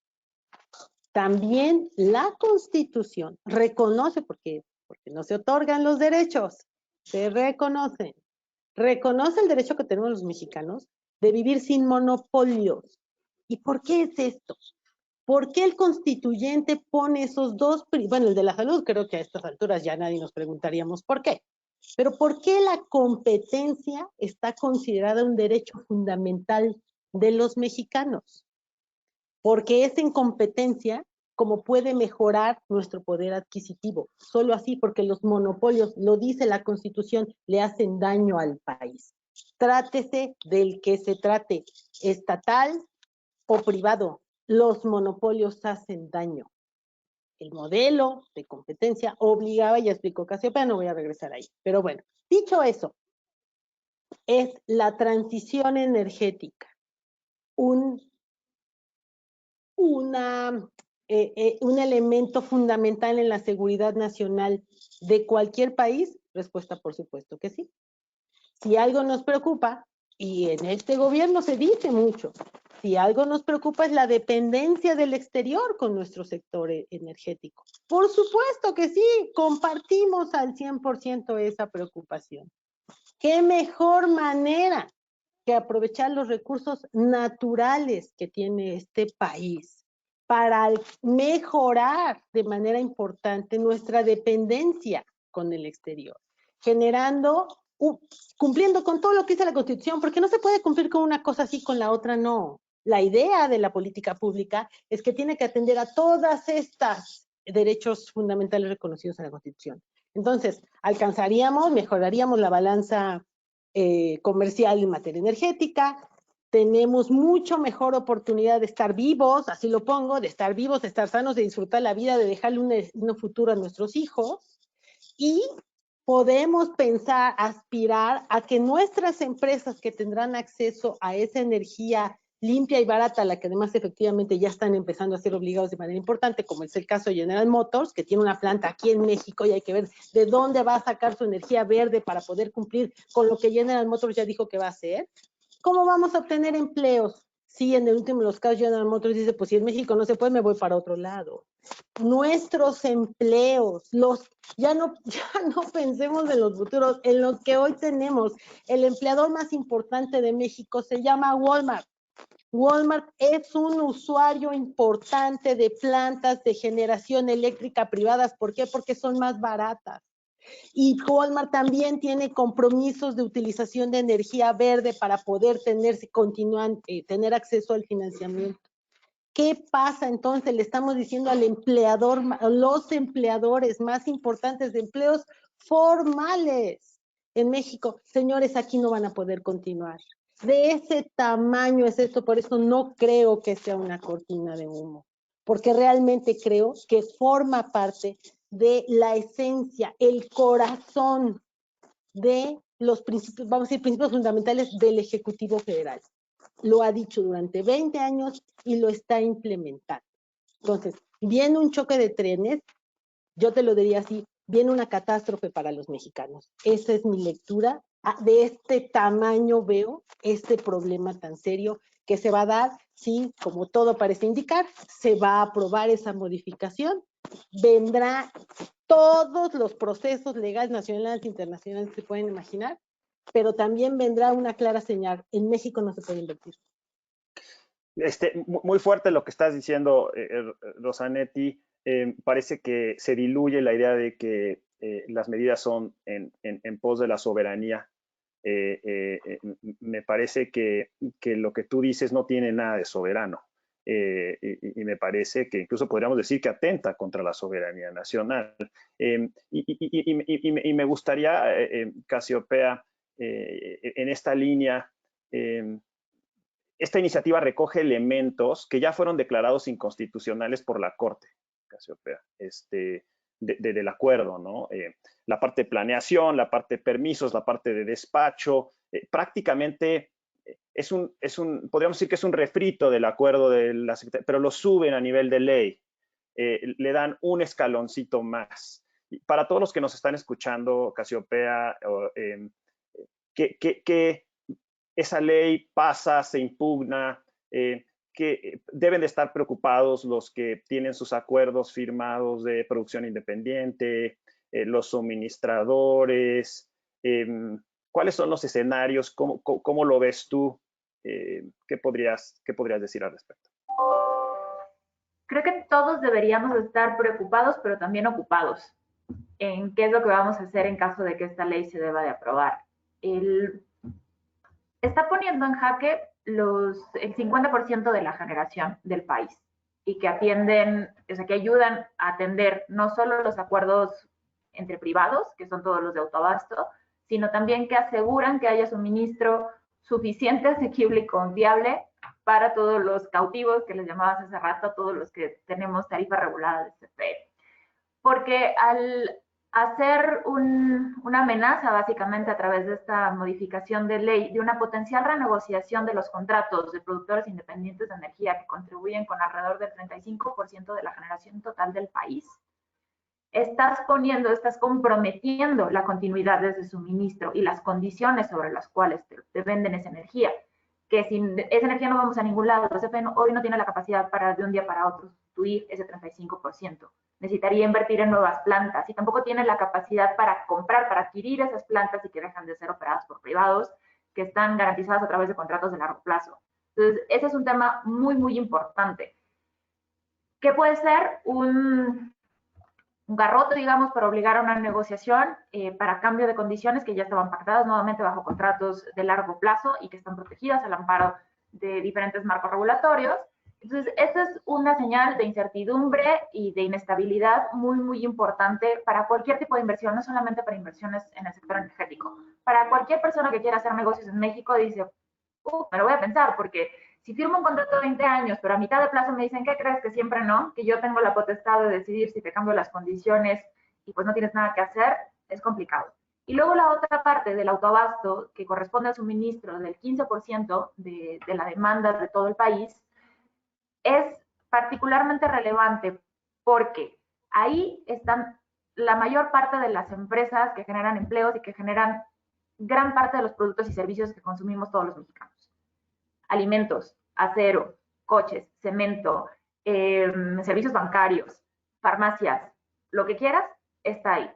También la Constitución reconoce, porque no se otorgan los derechos, se reconocen. Reconoce el derecho que tenemos los mexicanos de vivir sin monopolios. ¿Y por qué es esto? ¿Por qué el constituyente pone esos dos? Bueno, el de la salud creo que a estas alturas ya nadie nos preguntaríamos por qué. Pero ¿por qué la competencia está considerada un derecho fundamental de los mexicanos? Porque es en competencia como puede mejorar nuestro poder adquisitivo. Solo así, porque los monopolios, lo dice la Constitución, le hacen daño al país. Trátese del que se trate, estatal o privado, los monopolios hacen daño. El modelo de competencia obligaba, ya explicó Casiopea, no voy a regresar ahí. Pero bueno, dicho eso, es la transición energética un elemento fundamental en la seguridad nacional de cualquier país? Respuesta, por supuesto que sí. Si algo nos preocupa, y en este gobierno se dice mucho, si algo nos preocupa es la dependencia del exterior con nuestro sector energético. Por supuesto que sí, compartimos al 100% esa preocupación. ¿Qué mejor manera que aprovechar los recursos naturales que tiene este país para mejorar de manera importante nuestra dependencia con el exterior, generando, cumpliendo con todo lo que dice la Constitución, porque no se puede cumplir con una cosa así, con la otra no. La idea de la política pública es que tiene que atender a todas estas derechos fundamentales reconocidos en la Constitución. Entonces, alcanzaríamos, mejoraríamos la balanza comercial en materia energética, tenemos mucho mejor oportunidad de estar vivos, así lo pongo, de estar vivos, de estar sanos, de disfrutar la vida, de dejarle un futuro a nuestros hijos, y podemos pensar, aspirar a que nuestras empresas que tendrán acceso a esa energía limpia y barata, a la que además efectivamente ya están empezando a ser obligados de manera importante, como es el caso de General Motors, que tiene una planta aquí en México y hay que ver de dónde va a sacar su energía verde para poder cumplir con lo que General Motors ya dijo que va a hacer. ¿Cómo vamos a obtener empleos? Sí, en el último de los casos General Motors dice, pues si en México no se puede, me voy para otro lado. Nuestros empleos, ya no pensemos en los futuros, en los que hoy tenemos. El empleador más importante de México se llama Walmart. Walmart es un usuario importante de plantas de generación eléctrica privadas. ¿Por qué? Porque son más baratas. Y Walmart también tiene compromisos de utilización de energía verde para poder tener acceso al financiamiento. ¿Qué pasa entonces? Le estamos diciendo al empleador, a los empleadores más importantes de empleos formales en México, señores, aquí no van a poder continuar. De ese tamaño es esto, por eso no creo que sea una cortina de humo, porque realmente creo que forma parte de la esencia, el corazón de los principios, vamos a decir, principios fundamentales del Ejecutivo Federal. Lo ha dicho durante 20 años y lo está implementando. Entonces, viene un choque de trenes, yo te lo diría así, viene una catástrofe para los mexicanos. Esa es mi lectura. De este tamaño veo este problema tan serio que se va a dar, sí, como todo parece indicar, se va a aprobar esa modificación, vendrá todos los procesos legales nacionales e internacionales que se pueden imaginar, pero también vendrá una clara señal, en México no se puede invertir. Muy fuerte lo que estás diciendo, Rosanetti. Parece que se diluye la idea de que las medidas son en pos de la soberanía. Me parece que lo que tú dices no tiene nada de soberano. Y me parece que incluso podríamos decir que atenta contra la soberanía nacional. Y me gustaría, Casiopea, en esta línea, esta iniciativa recoge elementos que ya fueron declarados inconstitucionales por la Corte, Casiopea, del acuerdo, ¿no? La parte de planeación, la parte de permisos, la parte de despacho, prácticamente podríamos decir que es un refrito del acuerdo de la Secretaría, pero lo suben a nivel de ley, le dan un escaloncito más. Para todos los que nos están escuchando, Casiopea, que esa ley pasa, se impugna, que deben de estar preocupados los que tienen sus acuerdos firmados de producción independiente, los suministradores. ¿Cuáles son los escenarios? ¿Cómo lo ves tú? ¿Qué podrías decir al respecto? creo que todos deberíamos estar preocupados, pero también ocupados en qué es lo que vamos a hacer en caso de que esta ley se deba de aprobar. Está poniendo en jaque el 50% de la generación del país y que atienden, o sea, que ayudan a atender no solo los acuerdos entre privados, que son todos los de autoabasto, sino también que aseguran que haya suministro suficiente, asequible y confiable para todos los cautivos que les llamabas hace rato, todos los que tenemos tarifa regulada de CFE. Porque al hacer una amenaza básicamente a través de esta modificación de ley de una potencial renegociación de los contratos de productores independientes de energía que contribuyen con alrededor del 35% de la generación total del país, estás comprometiendo la continuidad de ese suministro y las condiciones sobre las cuales te venden esa energía, que sin esa energía no vamos a ningún lado. El CFE hoy no tiene la capacidad para de un día para otro sustituir ese 35%. Necesitaría invertir en nuevas plantas y tampoco tiene la capacidad para comprar, para adquirir esas plantas y que dejan de ser operadas por privados que están garantizadas a través de contratos de largo plazo. Entonces, ese es un tema muy, muy importante. ¿Qué puede ser un garrote, digamos, para obligar a una negociación para cambio de condiciones que ya estaban pactadas nuevamente bajo contratos de largo plazo y que están protegidas al amparo de diferentes marcos regulatorios? Entonces, esta es una señal de incertidumbre y de inestabilidad muy, muy importante para cualquier tipo de inversión, no solamente para inversiones en el sector energético. Para cualquier persona que quiera hacer negocios en México, dice, me lo voy a pensar, porque si firmo un contrato de 20 años, pero a mitad de plazo me dicen, ¿qué crees? Que siempre no, que yo tengo la potestad de decidir si te cambio las condiciones y pues no tienes nada que hacer, es complicado. Y luego la otra parte del autoabasto, que corresponde al suministro del 15% de la demanda de todo el país, es particularmente relevante porque ahí están la mayor parte de las empresas que generan empleos y que generan gran parte de los productos y servicios que consumimos todos los mexicanos. Alimentos, acero, coches, cemento, servicios bancarios, farmacias, lo que quieras, está ahí.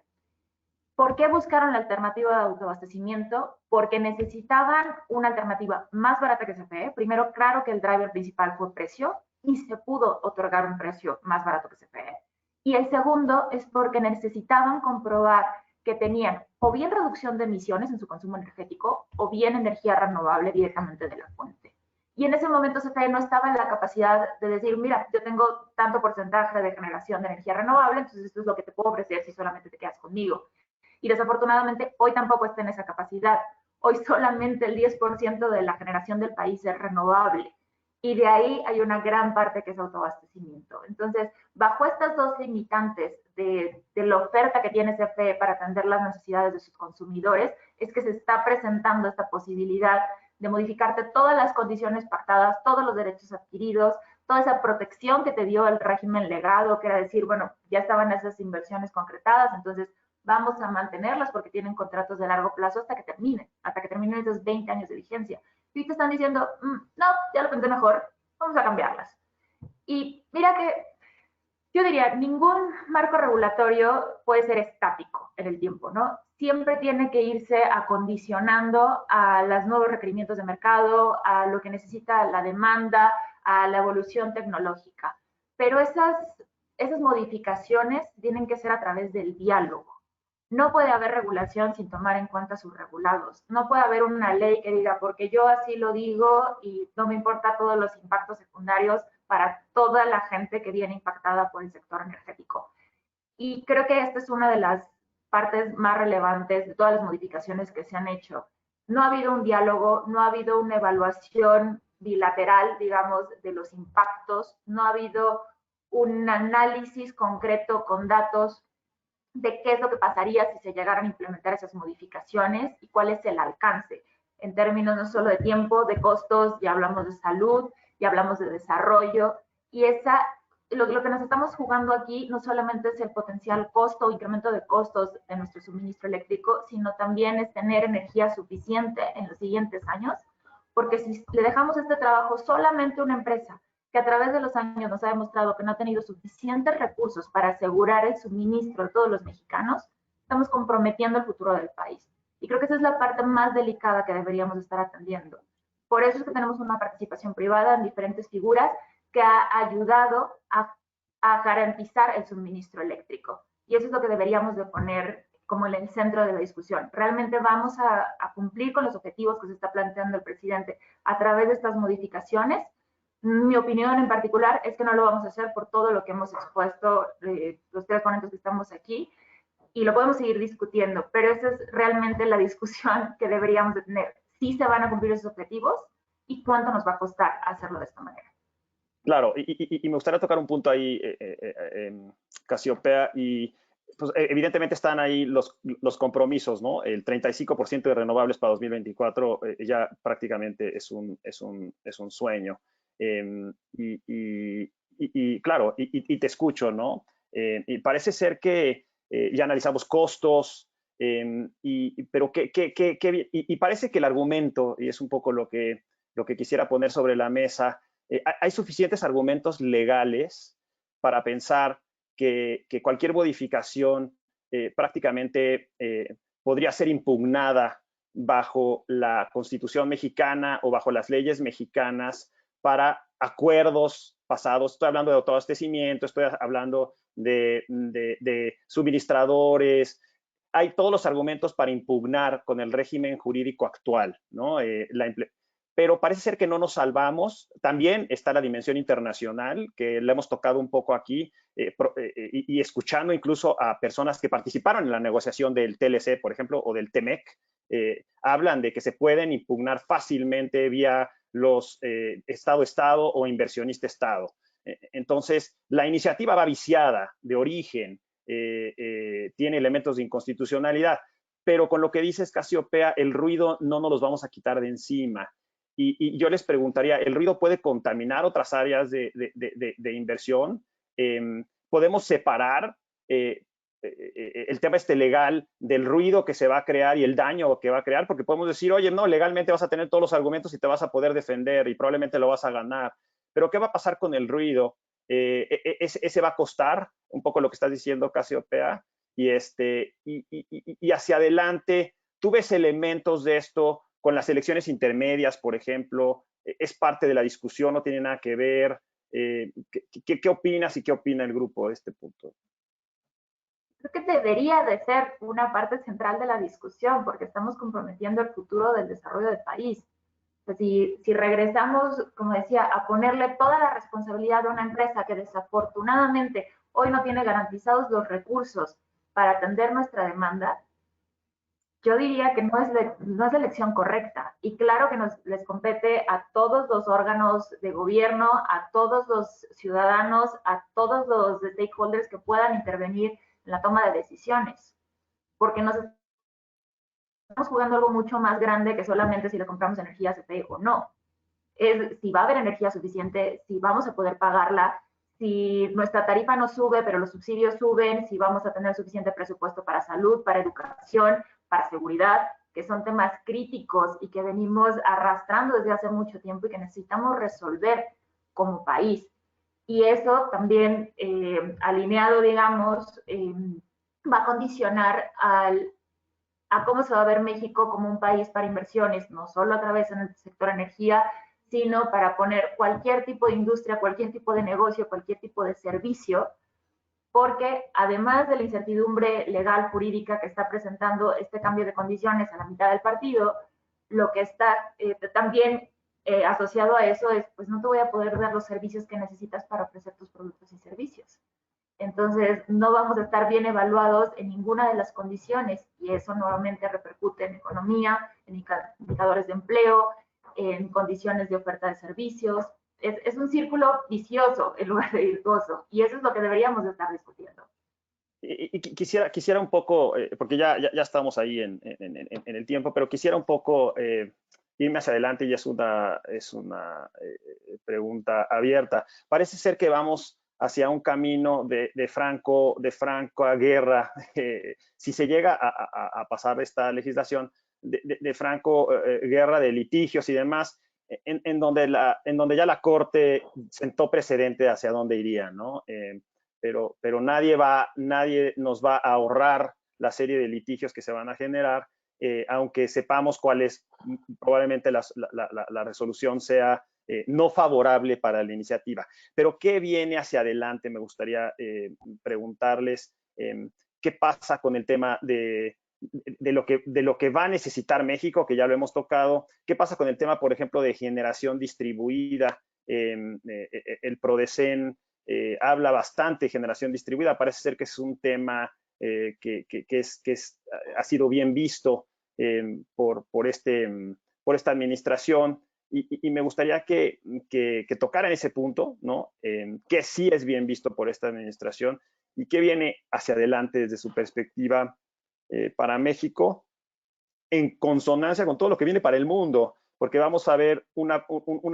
¿Por qué buscaron la alternativa de autoabastecimiento? Porque necesitaban una alternativa más barata que CFE. Primero, claro que el driver principal fue precio y se pudo otorgar un precio más barato que CFE. Y el segundo es porque necesitaban comprobar que tenían o bien reducción de emisiones en su consumo energético o bien energía renovable directamente de la fuente. Y en ese momento CFE no estaba en la capacidad de decir, mira, yo tengo tanto porcentaje de generación de energía renovable, entonces esto es lo que te puedo ofrecer si solamente te quedas conmigo. Y desafortunadamente hoy tampoco está en esa capacidad. Hoy solamente el 10% de la generación del país es renovable. Y de ahí hay una gran parte que es autoabastecimiento. Entonces, bajo estas dos limitantes de la oferta que tiene CFE para atender las necesidades de sus consumidores, es que se está presentando esta posibilidad de modificarte todas las condiciones pactadas, todos los derechos adquiridos, toda esa protección que te dio el régimen legado, que era decir, bueno, ya estaban esas inversiones concretadas, entonces vamos a mantenerlas porque tienen contratos de largo plazo hasta que terminen esos 20 años de vigencia. Y te están diciendo, no, ya lo pensé mejor, vamos a cambiarlas. Y mira que yo diría, ningún marco regulatorio puede ser estático en el tiempo, ¿no? Siempre tiene que irse acondicionando a los nuevos requerimientos de mercado, a lo que necesita la demanda, a la evolución tecnológica. Pero esas modificaciones tienen que ser a través del diálogo. No puede haber regulación sin tomar en cuenta sus regulados. No puede haber una ley que diga, porque yo así lo digo y no me importa todos los impactos secundarios para toda la gente que viene impactada por el sector energético. Y creo que esta es una de las partes más relevantes de todas las modificaciones que se han hecho. No ha habido un diálogo, no ha habido una evaluación bilateral, digamos, de los impactos, no ha habido un análisis concreto con datos de qué es lo que pasaría si se llegaran a implementar esas modificaciones y cuál es el alcance en términos no solo de tiempo, de costos, ya hablamos de salud, ya hablamos de desarrollo, y lo que nos estamos jugando aquí no solamente es el potencial costo o incremento de costos de nuestro suministro eléctrico, sino también es tener energía suficiente en los siguientes años, porque si le dejamos este trabajo solamente a una empresa que a través de los años nos ha demostrado que no ha tenido suficientes recursos para asegurar el suministro de todos los mexicanos, estamos comprometiendo el futuro del país. Y creo que esa es la parte más delicada que deberíamos estar atendiendo. Por eso es que tenemos una participación privada en diferentes figuras que ha ayudado a garantizar el suministro eléctrico. Y eso es lo que deberíamos de poner como en el centro de la discusión. ¿Realmente vamos a cumplir con los objetivos que se está planteando el presidente a través de estas modificaciones? Mi opinión en particular es que no lo vamos a hacer por todo lo que hemos expuesto los tres ponentes que estamos aquí, y lo podemos seguir discutiendo, pero esa es realmente la discusión que deberíamos de tener. ¿Sí se van a cumplir esos objetivos y cuánto nos va a costar hacerlo de esta manera? Claro, y me gustaría tocar un punto ahí, Casiopea, y pues, evidentemente están ahí los compromisos, ¿no? El 35% de renovables para 2024 ya prácticamente es un sueño. Claro, te escucho, ¿no? Y parece ser que ya analizamos costos, pero parece que el argumento, y es un poco lo que quisiera poner sobre la mesa, hay suficientes argumentos legales para pensar que cualquier modificación prácticamente podría ser impugnada bajo la Constitución mexicana o bajo las leyes mexicanas para acuerdos pasados. Estoy hablando de autoabastecimiento, estoy hablando de suministradores. Hay todos los argumentos para impugnar con el régimen jurídico actual, ¿no? Pero parece ser que no nos salvamos. También está la dimensión internacional, que la hemos tocado un poco aquí, y escuchando incluso a personas que participaron en la negociación del TLC, por ejemplo, o del TEMEC, hablan de que se pueden impugnar fácilmente vía los Estado-Estado o inversionista-Estado. Entonces, la iniciativa va viciada de origen, tiene elementos de inconstitucionalidad, pero con lo que dices, Casiopea, el ruido no nos los vamos a quitar de encima. Y yo les preguntaría, ¿el ruido puede contaminar otras áreas de inversión? ¿Podemos separar el tema legal del ruido que se va a crear y el daño que va a crear? Porque podemos decir, oye, no, legalmente vas a tener todos los argumentos y te vas a poder defender y probablemente lo vas a ganar. Pero ¿qué va a pasar con el ruido? Ese va a costar un poco lo que estás diciendo, Casiopea. Y hacia adelante, ¿tú ves elementos de esto con las elecciones intermedias, por ejemplo? ¿Es parte de la discusión? ¿No tiene nada que ver? ¿Qué opinas y qué opina el grupo de este punto? Creo que debería de ser una parte central de la discusión, porque estamos comprometiendo el futuro del desarrollo del país. O sea, si regresamos, como decía, a ponerle toda la responsabilidad a una empresa que desafortunadamente hoy no tiene garantizados los recursos para atender nuestra demanda, yo diría que no es la elección correcta. Y claro que les compete a todos los órganos de gobierno, a todos los ciudadanos, a todos los stakeholders que puedan intervenir en la toma de decisiones. Porque nos estamos jugando algo mucho más grande que solamente si le compramos energía a CFE o no. Es si va a haber energía suficiente, si vamos a poder pagarla, si nuestra tarifa no sube, pero los subsidios suben, si vamos a tener suficiente presupuesto para salud, para educación, para seguridad, que son temas críticos y que venimos arrastrando desde hace mucho tiempo y que necesitamos resolver como país. Y eso también, alineado, digamos, va a condicionar a cómo se va a ver México como un país para inversiones, no solo a través del sector energía, sino para poner cualquier tipo de industria, cualquier tipo de negocio, cualquier tipo de servicio, porque además de la incertidumbre legal, jurídica que está presentando este cambio de condiciones a la mitad del partido, lo que está también asociado a eso es, pues no te voy a poder dar los servicios que necesitas para ofrecer tus productos y servicios. Entonces, no vamos a estar bien evaluados en ninguna de las condiciones y eso nuevamente repercute en economía, en indicadores de empleo, en condiciones de oferta de servicios. Es un círculo vicioso en lugar de virtuoso y eso es lo que deberíamos de estar discutiendo. Y quisiera un poco, porque ya estamos ahí en el tiempo, pero quisiera un poco irme hacia adelante y es una pregunta abierta. Parece ser que vamos hacia un camino de Franco a guerra, si se llega a pasar esta legislación de Franco guerra de litigios y demás, en donde ya la Corte sentó precedente hacia dónde iría, ¿no? Pero nadie nos va a ahorrar la serie de litigios que se van a generar, aunque sepamos cuál es, probablemente la resolución sea no favorable para la iniciativa. Pero ¿qué viene hacia adelante? Me gustaría preguntarles qué pasa con el tema de lo que va a necesitar México, que ya lo hemos tocado. ¿Qué pasa con el tema, por ejemplo, de generación distribuida? El PRODECEN habla bastante de generación distribuida. Parece ser que es un tema que ha sido bien visto por esta administración. Y me gustaría que tocaran ese punto, ¿no? Que sí es bien visto por esta administración y qué viene hacia adelante desde su perspectiva para México, en consonancia con todo lo que viene para el mundo, porque vamos a ver un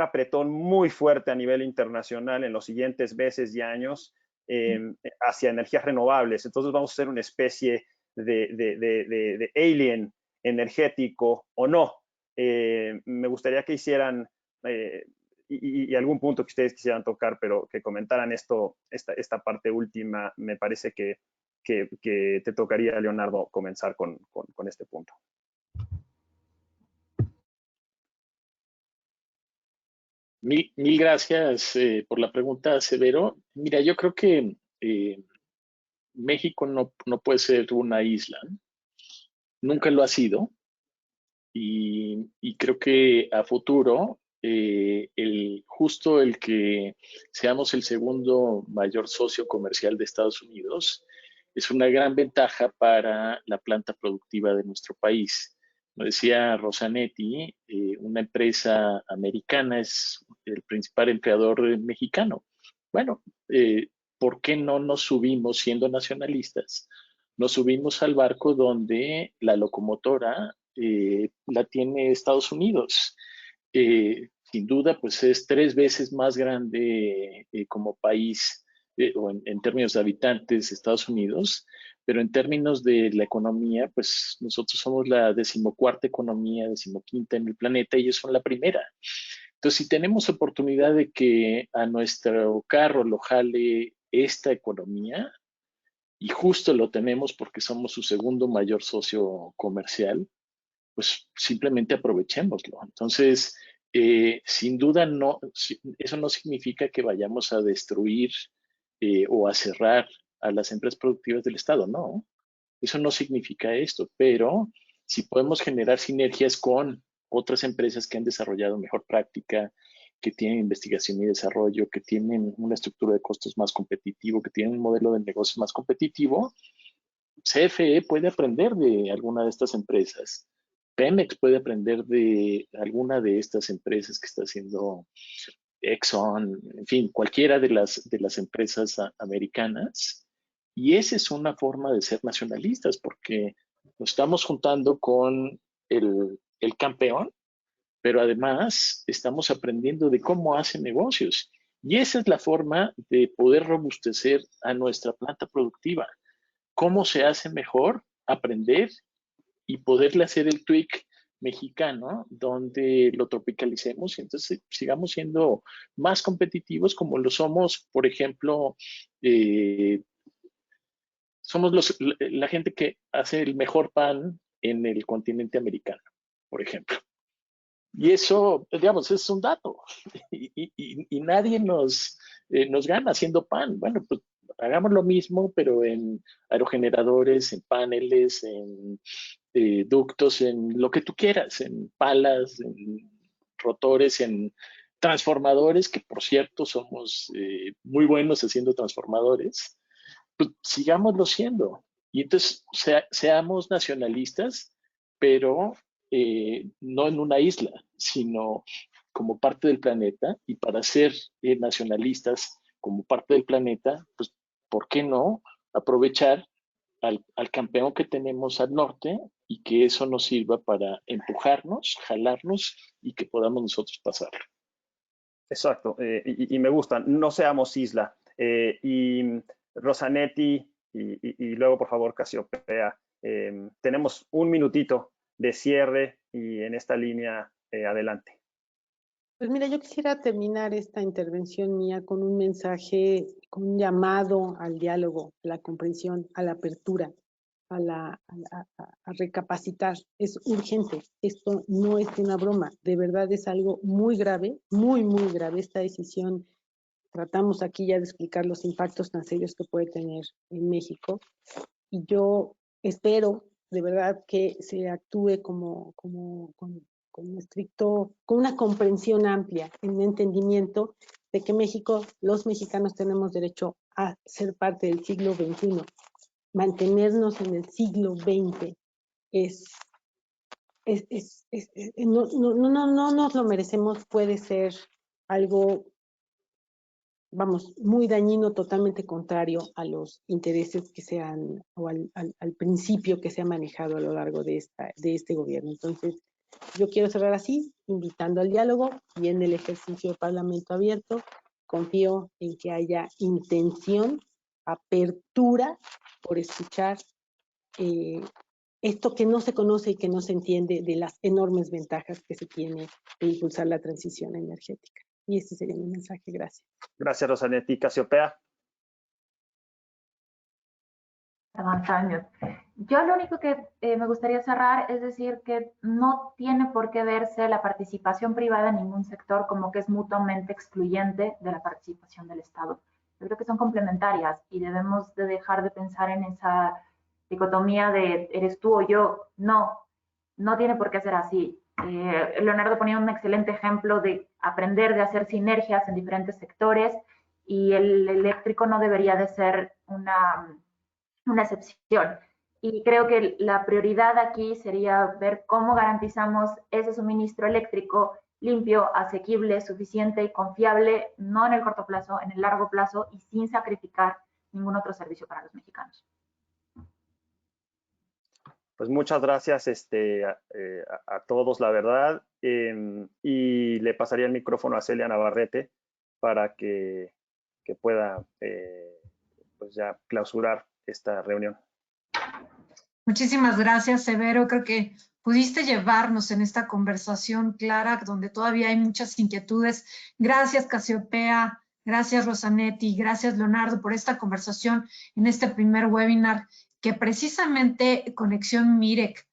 apretón muy fuerte a nivel internacional en los siguientes meses y años hacia energías renovables. Entonces vamos a ser una especie de alien energético o no. Me gustaría que hicieran, y algún punto que ustedes quisieran tocar, pero que comentaran esta parte última. Me parece que te tocaría, Leonardo, comenzar con este punto. Mil gracias por la pregunta, Severo. Mira, yo creo que México no puede ser una isla. Nunca lo ha sido. Y creo que a futuro, justo el que seamos el segundo mayor socio comercial de Estados Unidos es una gran ventaja para la planta productiva de nuestro país. Como decía Rosanetti, una empresa americana es el principal empleador mexicano. Bueno, ¿por qué no nos subimos siendo nacionalistas? Nos subimos al barco donde la locomotora la tiene Estados Unidos. Sin duda, pues es 3 veces más grande como país, o en términos de habitantes, Estados Unidos, pero en términos de la economía, pues nosotros somos la 14ª economía, 15ª en el planeta, y ellos son la primera. Entonces, si tenemos oportunidad de que a nuestro carro lo jale esta economía, y justo lo tenemos porque somos su segundo mayor socio comercial, pues simplemente aprovechémoslo. Entonces, sin duda, eso no significa que vayamos a destruir o a cerrar a las empresas productivas del Estado, no. Eso no significa esto, pero si podemos generar sinergias con otras empresas que han desarrollado mejor práctica, que tienen investigación y desarrollo, que tienen una estructura de costos más competitivo, que tienen un modelo de negocio más competitivo, CFE puede aprender de alguna de estas empresas. Pemex puede aprender de alguna de estas empresas que está haciendo Exxon, en fin, cualquiera de las empresas americanas. Y esa es una forma de ser nacionalistas, porque nos estamos juntando con el campeón, pero además estamos aprendiendo de cómo hace negocios. Y esa es la forma de poder robustecer a nuestra planta productiva. ¿Cómo se hace mejor? Aprender y poderle hacer el tweak mexicano donde lo tropicalicemos y entonces sigamos siendo más competitivos como lo somos, por ejemplo, somos la gente que hace el mejor pan en el continente americano, por ejemplo. Y eso, digamos, es un dato. Y nadie nos gana haciendo pan. Bueno, pues hagamos lo mismo, pero en aerogeneradores, en paneles, en ductos, en lo que tú quieras, en palas, en rotores, en transformadores, que por cierto somos muy buenos haciendo transformadores. Pues sigámoslo siendo. Y entonces seamos nacionalistas, pero no en una isla, sino como parte del planeta. Y para ser nacionalistas como parte del planeta, pues, ¿por qué no aprovechar al campeón que tenemos al norte y que eso nos sirva para empujarnos, jalarnos y que podamos nosotros pasar? Exacto, y me gusta, no seamos isla. Y Rosanetti y luego, por favor, Casiopea, tenemos un minutito de cierre y en esta línea, adelante. Pues mira, yo quisiera terminar esta intervención mía con un mensaje, con un llamado al diálogo, a la comprensión, a la apertura. a recapacitar. Es urgente. Esto no es una broma. De verdad es algo muy grave, muy, muy grave. Esta decisión, tratamos aquí ya de explicar los impactos tan serios que puede tener en México. Y yo espero de verdad que se actúe con una comprensión amplia, en un entendimiento de que México, los mexicanos tenemos derecho a ser parte del siglo XXI. Mantenernos en el siglo XX no nos lo merecemos, puede ser algo, vamos, muy dañino, totalmente contrario a los intereses que se han, o al principio que se ha manejado a lo largo de este gobierno. Entonces, yo quiero cerrar así, invitando al diálogo y en el ejercicio de Parlamento abierto. Confío en que haya intención, apertura por escuchar esto que no se conoce y que no se entiende de las enormes ventajas que se tiene de impulsar la transición energética. Y este sería mi mensaje. Gracias. Gracias, Rosanetti. Casiopea. Yo lo único que me gustaría cerrar es decir que no tiene por qué verse la participación privada en ningún sector como que es mutuamente excluyente de la participación del Estado. Yo creo que son complementarias y debemos de dejar de pensar en esa dicotomía de eres tú o yo. No, no tiene por qué ser así. Leonardo ponía un excelente ejemplo de aprender de hacer sinergias en diferentes sectores y el eléctrico no debería de ser una excepción. Y creo que la prioridad aquí sería ver cómo garantizamos ese suministro eléctrico limpio, asequible, suficiente y confiable, no en el corto plazo, en el largo plazo y sin sacrificar ningún otro servicio para los mexicanos. Pues muchas gracias a todos, la verdad. Y le pasaría el micrófono a Celia Navarrete para que pueda pues ya clausurar esta reunión. Muchísimas gracias, Severo. Creo que pudiste llevarnos en esta conversación clara, donde todavía hay muchas inquietudes. Gracias, Casiopea. Gracias, Rosanetti. Gracias, Leonardo, por esta conversación en este primer webinar que precisamente Conexión MIREC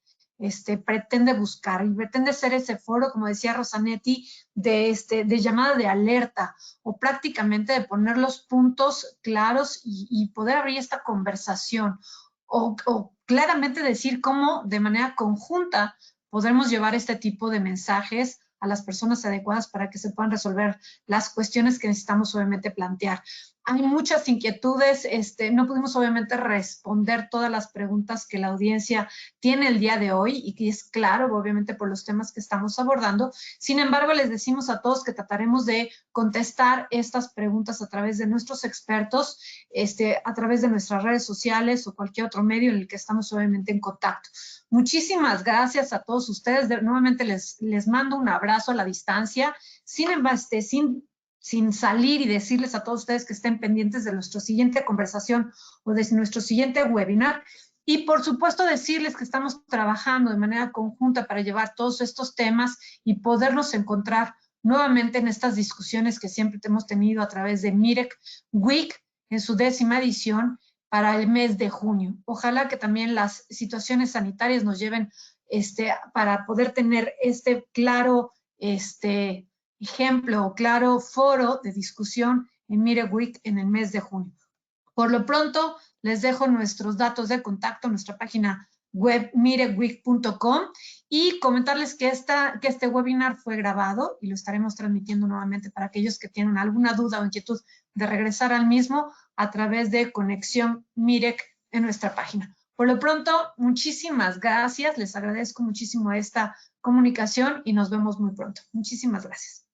pretende buscar y pretende ser ese foro, como decía Rosanetti, de llamada de alerta o prácticamente de poner los puntos claros y poder abrir esta conversación o claramente decir cómo de manera conjunta podremos llevar este tipo de mensajes a las personas adecuadas para que se puedan resolver las cuestiones que necesitamos obviamente plantear. Hay muchas inquietudes, no pudimos obviamente responder todas las preguntas que la audiencia tiene el día de hoy y que es claro, obviamente por los temas que estamos abordando. Sin embargo, les decimos a todos que trataremos de contestar estas preguntas a través de nuestros expertos, a través de nuestras redes sociales o cualquier otro medio en el que estamos obviamente en contacto. Muchísimas gracias a todos ustedes. Nuevamente les mando un abrazo a la distancia, sin salir y decirles a todos ustedes que estén pendientes de nuestra siguiente conversación o de nuestro siguiente webinar. Y por supuesto decirles que estamos trabajando de manera conjunta para llevar todos estos temas y podernos encontrar nuevamente en estas discusiones que siempre hemos tenido a través de MIREC Week en su 10ª edición para el mes de junio. Ojalá que también las situaciones sanitarias nos lleven para poder tener claro ejemplo o claro foro de discusión en MIREC Week en el mes de junio. Por lo pronto, les dejo nuestros datos de contacto, nuestra página web mirecweek.com y comentarles que este webinar fue grabado y lo estaremos transmitiendo nuevamente para aquellos que tienen alguna duda o inquietud de regresar al mismo a través de Conexión MIREC en nuestra página. Por lo pronto, muchísimas gracias. Les agradezco muchísimo esta comunicación y nos vemos muy pronto. Muchísimas gracias.